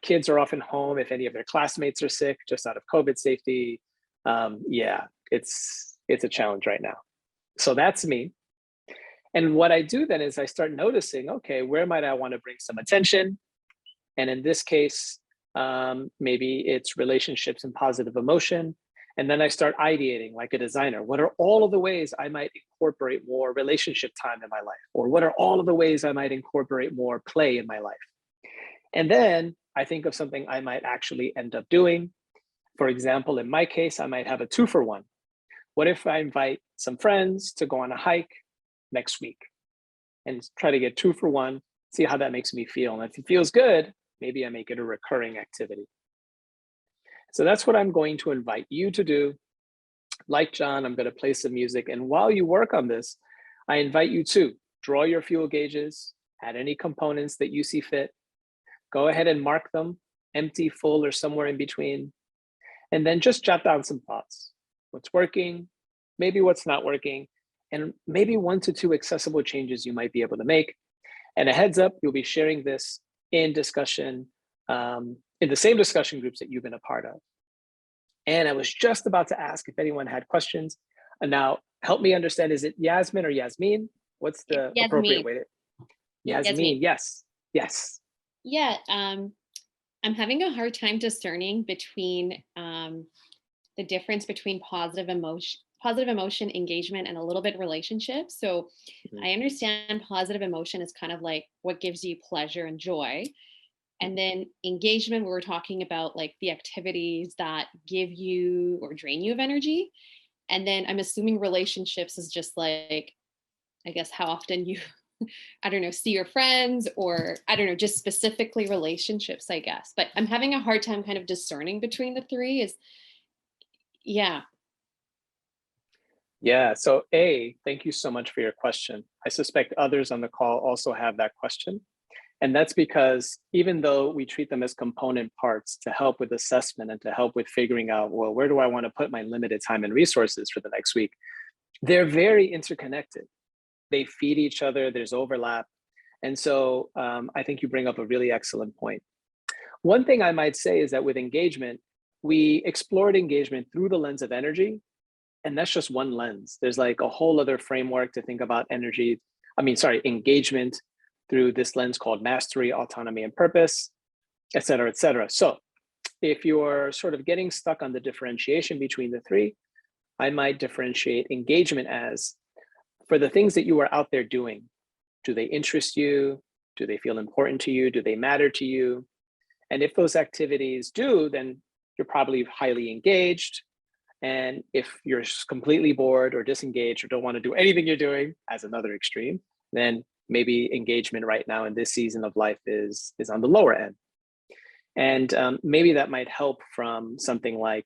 kids are often home if any of their classmates are sick, just out of COVID safety. Yeah, it's a challenge right now. So that's me. And what I do then is I start noticing, okay, where might I want to bring some attention? And in this case, maybe it's relationships and positive emotion. And then I start ideating like a designer. What are all of the ways I might incorporate more relationship time in my life? Or what are all of the ways I might incorporate more play in my life? And then I think of something I might actually end up doing. For example, in my case, I might have a 2-for-1. What if I invite some friends to go on a hike next week and try to get 2-for-1, see how that makes me feel. And if it feels good, maybe I make it a recurring activity. So that's what I'm going to invite you to do. Like John, I'm going to play some music. And while you work on this, I invite you to draw your fuel gauges, add any components that you see fit. Go ahead and mark them, empty, full, or somewhere in between. And then just jot down some thoughts. What's working, maybe what's not working, and maybe 1 to 2 accessible changes you might be able to make. And a heads up, you'll be sharing this in discussion, in the same discussion groups that you've been a part of. And I was just about to ask if anyone had questions. And now help me understand, is it Yasmin or Yasmin? What's the appropriate way to? Yasmin, yes, yes. Yeah, I'm having a hard time discerning between the difference between positive emotion, engagement, and a little bit relationship. So I understand positive emotion is kind of like what gives you pleasure and joy. And then engagement, we were talking about like the activities that give you or drain you of energy. And then I'm assuming relationships is just like, I guess, how often you, I don't know, see your friends, or I don't know, just specifically relationships, I guess. But I'm having a hard time kind of discerning between the three is, yeah. Yeah, so thank you so much for your question. I suspect others on the call also have that question. And that's because even though we treat them as component parts to help with assessment and to help with figuring out, well, where do I want to put my limited time and resources for the next week? They're very interconnected. They feed each other, there's overlap. And so I think you bring up a really excellent point. One thing I might say is that with engagement, we explored engagement through the lens of energy. And that's just one lens. There's like a whole other framework to think about engagement through this lens called mastery, autonomy, and purpose, et cetera, et cetera. So if you're sort of getting stuck on the differentiation between the three, I might differentiate engagement as, for the things that you are out there doing, do they interest you? Do they feel important to you? Do they matter to you? And if those activities do, then you're probably highly engaged. And if you're completely bored or disengaged or don't want to do anything you're doing, as another extreme, then maybe engagement right now in this season of life is on the lower end. And maybe that might help from something like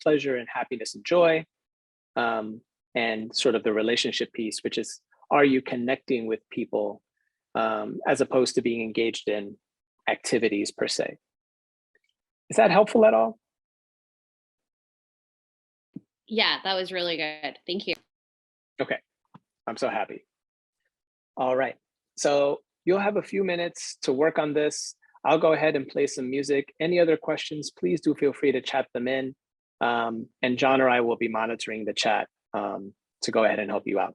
pleasure and happiness and joy, and sort of the relationship piece, which is, are you connecting with people as opposed to being engaged in activities per se? Is that helpful at all? Yeah, that was really good. Thank you. Okay, I'm so happy. All right, so you'll have a few minutes to work on this. I'll go ahead and play some music. Any other questions, please do feel free to chat them in. And John or I will be monitoring the chat to go ahead and help you out.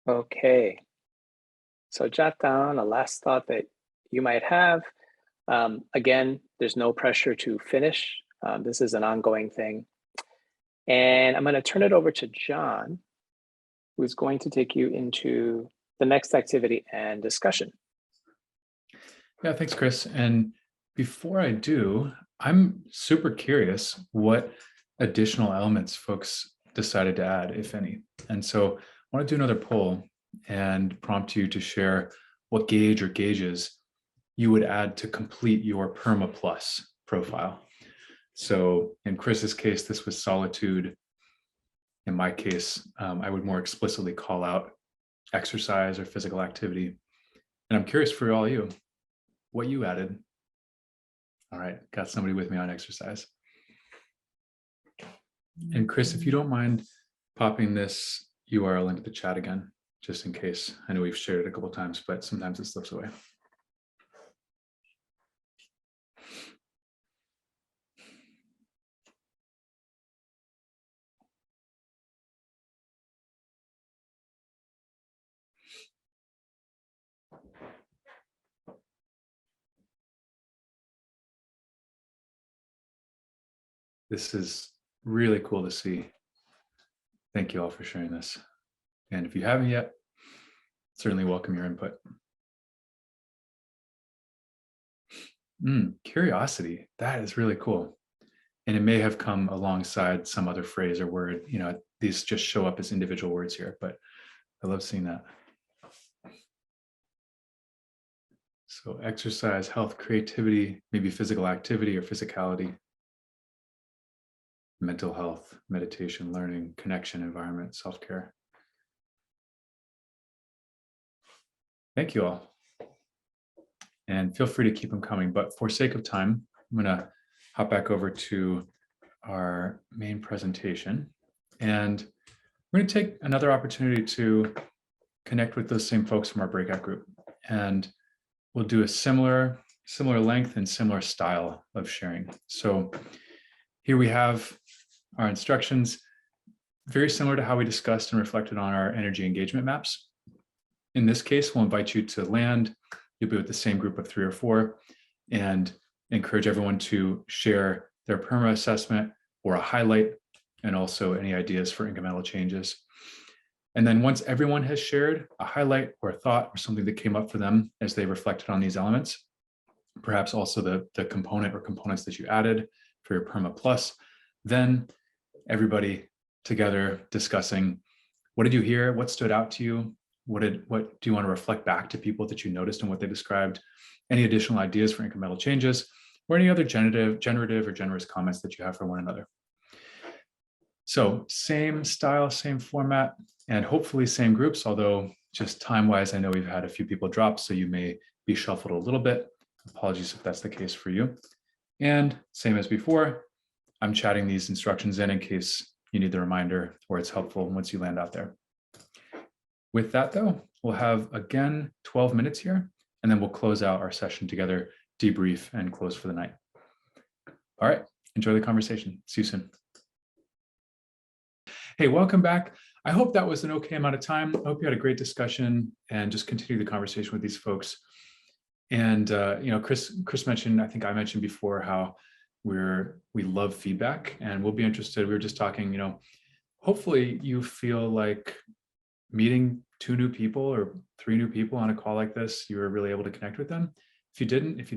Okay, so jot down a last thought that you might have. Again, there's no pressure to finish. This is an ongoing thing. And I'm going to turn it over to John, who's going to take you into the next activity and discussion. Yeah, thanks, Chris. And before I do, I'm super curious what additional elements folks decided to add, if any. And so I want to do another poll and prompt you to share what gauge or gauges you would add to complete your Perma Plus profile. So in Chris's case, this was solitude. In my case, I would more explicitly call out exercise or physical activity. And I'm curious for all you, what you added. All right, got somebody with me on exercise. And Chris, if you don't mind popping this URL into the chat again, just in case. I know we've shared it a couple of times, but sometimes it slips away. This is really cool to see. Thank you all for sharing this. And if you haven't yet, certainly welcome your input. Curiosity, that is really cool. And it may have come alongside some other phrase or word. You know, these just show up as individual words here, but I love seeing that. So exercise, health, creativity, maybe physical activity or physicality, mental health, meditation, learning, connection, environment, self-care. Thank you all. And feel free to keep them coming. But for sake of time, I'm going to hop back over to our main presentation. And we're going to take another opportunity to connect with those same folks from our breakout group. And we'll do a similar length and similar style of sharing. So here we have our instructions, very similar to how we discussed and reflected on our energy engagement maps. In this case, we'll invite you to land. You'll be with the same group of 3 or 4 and encourage everyone to share their PERMA assessment or a highlight, and also any ideas for incremental changes. And then once everyone has shared a highlight or a thought or something that came up for them as they reflected on these elements, perhaps also the component or components that you added for your PERMA Plus, then everybody together discussing, what did you hear? What stood out to you? What do you want to reflect back to people that you noticed and what they described? Any additional ideas for incremental changes, or any other generative or generous comments that you have for one another? So same style, same format, and hopefully same groups, although just time-wise, I know we've had a few people drop, so you may be shuffled a little bit. Apologies if that's the case for you. And same as before, I'm chatting these instructions in case you need the reminder or it's helpful once you land out there. With that though, we'll have again 12 minutes here, and then we'll close out our session together, debrief, and close for the night. All right, enjoy the conversation. See you soon. Hey, welcome back. I hope that was an okay amount of time. I hope you had a great discussion and just continue the conversation with these folks. And you know, Chris mentioned, I think I mentioned before, how we love feedback, and we'll be interested. We were just talking, you know, hopefully you feel like meeting 2 new people or 3 new people on a call like this, you were really able to connect with them. If you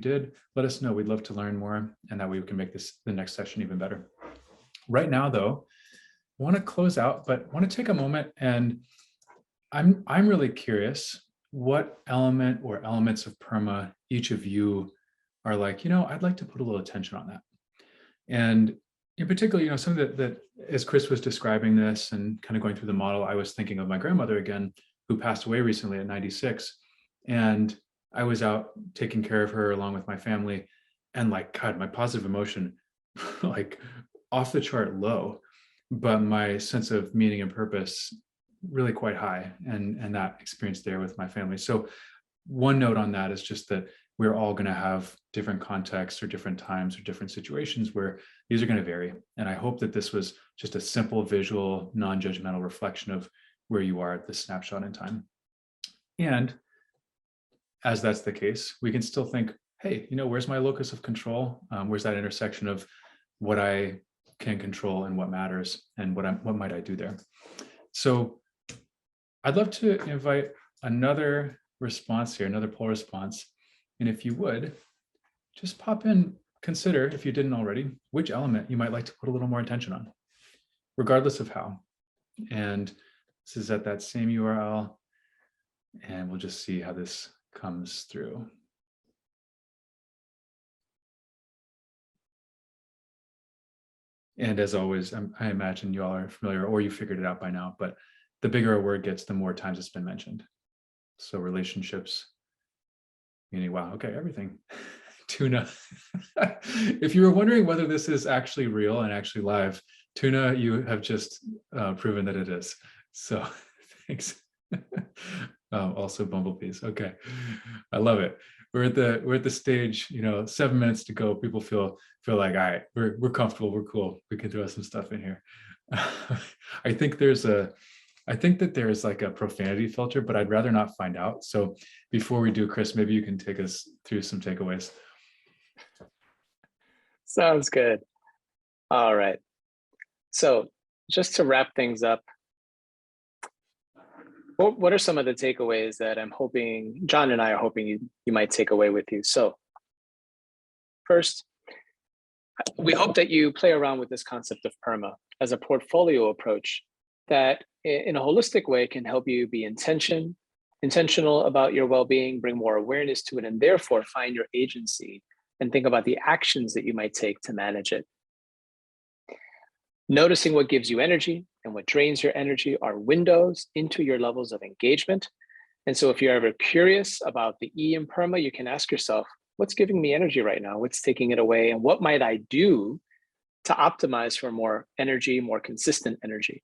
did, let us know. We'd love to learn more, and that way we can make the next session even better. Right now though, I want to close out, but I want to take a moment, and I'm really curious what element or elements of PERMA each of you are like, you know, I'd like to put a little attention on that. And in particular, you know, something that as Chris was describing this and kind of going through the model, I was thinking of my grandmother again, who passed away recently at 96. And I was out taking care of her along with my family, and like, God, my positive emotion, like off the chart low, but my sense of meaning and purpose really quite high, and that experience there with my family. So one note on that is just that we're all going to have different contexts or different times or different situations where these are going to vary. And I hope that this was just a simple visual, non-judgmental reflection of where you are at this snapshot in time. And as that's the case, we can still think, hey, where's my locus of control? Where's that intersection of what I can control and what matters, and what might I do there? So I'd love to invite another response here, another poll response. And if you would, just pop in, consider, if you didn't already, which element you might like to put a little more attention on, regardless of how. And this is at that same URL. And we'll just see how this comes through. And as always, I imagine you all are familiar, or you figured it out by now, but the bigger a word gets, the more times it's been mentioned. So relationships, meaning, wow, okay, everything. Tuna. If you were wondering whether this is actually real and actually live, Tuna, you have just proven that it is. So thanks. Also bumblebees. Okay, I love it. We're at the stage, 7 minutes to go. People feel like, all right, we're comfortable, we're cool. We can throw some stuff in here. I think that there is like a profanity filter, but I'd rather not find out. So before we do, Chris, maybe you can take us through some takeaways. Sounds good. All right. So just to wrap things up, what are some of the takeaways that I'm hoping, John and I are hoping you might take away with you? So first, we hope that you play around with this concept of PERMA as a portfolio approach that in a holistic way can help you be intentional about your well-being, bring more awareness to it, and therefore find your agency and think about the actions that you might take to manage it. Noticing what gives you energy and what drains your energy are windows into your levels of engagement. And so if you're ever curious about the E in PERMA, you can ask yourself, what's giving me energy right now? What's taking it away? And what might I do to optimize for more energy, more consistent energy?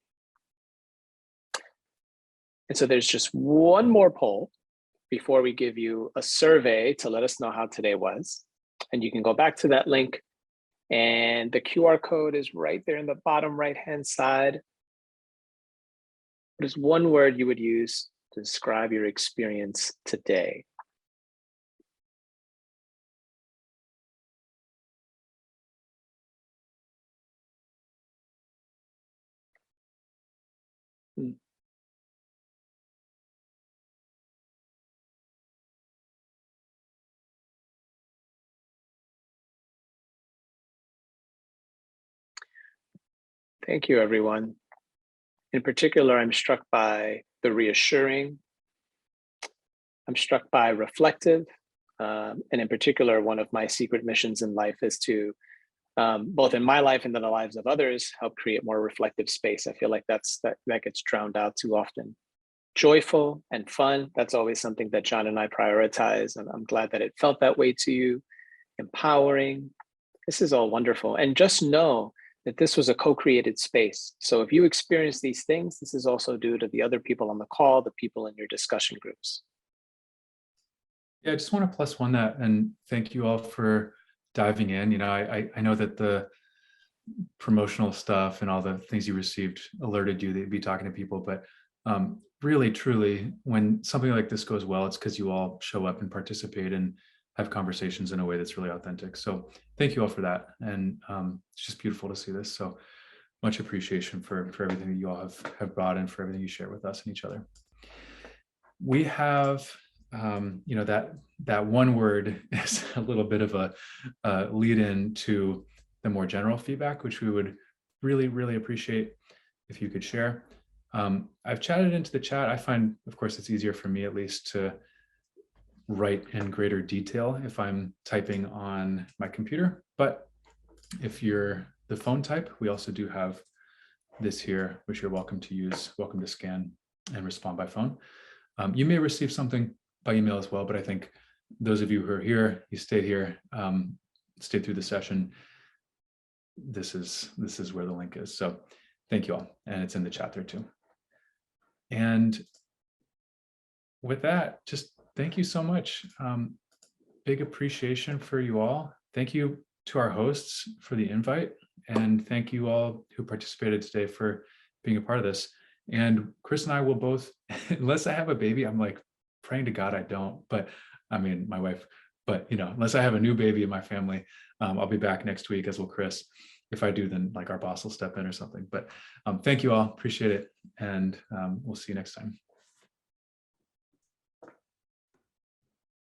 And so there's just one more poll before we give you a survey to let us know how today was. And you can go back to that link, and the QR code is right there in the bottom right-hand side. What is one word you would use to describe your experience today? Thank you, everyone. In particular, I'm struck by the reassuring. I'm struck by reflective. And in particular, one of my secret missions in life is to, both in my life and in the lives of others, help create more reflective space. I feel like that gets drowned out too often. Joyful and fun, that's always something that John and I prioritize. And I'm glad that it felt that way to you. Empowering, this is all wonderful. And just know that this was a co-created space. So if you experience these things, this is also due to the other people on the call, the people in your discussion groups. Yeah, I just want to plus one that, and thank you all for diving in. I know that the promotional stuff and all the things you received alerted you that you'd be talking to people, but really, truly, when something like this goes well, it's because you all show up and participate and have conversations in a way that's really authentic. So thank you all for that. And it's just beautiful to see this. So much appreciation for everything that you all have brought in, for everything you share with us and each other. We have, that one word is a little bit of a lead in to the more general feedback, which we would really, really appreciate if you could share. I've chatted into the chat. I find, of course, it's easier for me at least to write in greater detail if I'm typing on my computer. But if you're the phone type, we also do have this here, which you're welcome to use, welcome to scan and respond by phone. You may receive something by email as well, but I think those of you who are here, you stayed here, stayed through the session. This is where the link is. So thank you all. And it's in the chat there too. And with that, just thank you so much. Big appreciation for you all. Thank you to our hosts for the invite. And thank you all who participated today for being a part of this. And Chris and I will both, unless I have a baby, I'm like praying to God I don't, but I mean, my wife, but unless I have a new baby in my family, I'll be back next week, as will Chris. If I do, then like our boss will step in or something. But thank you all, appreciate it. And we'll see you next time.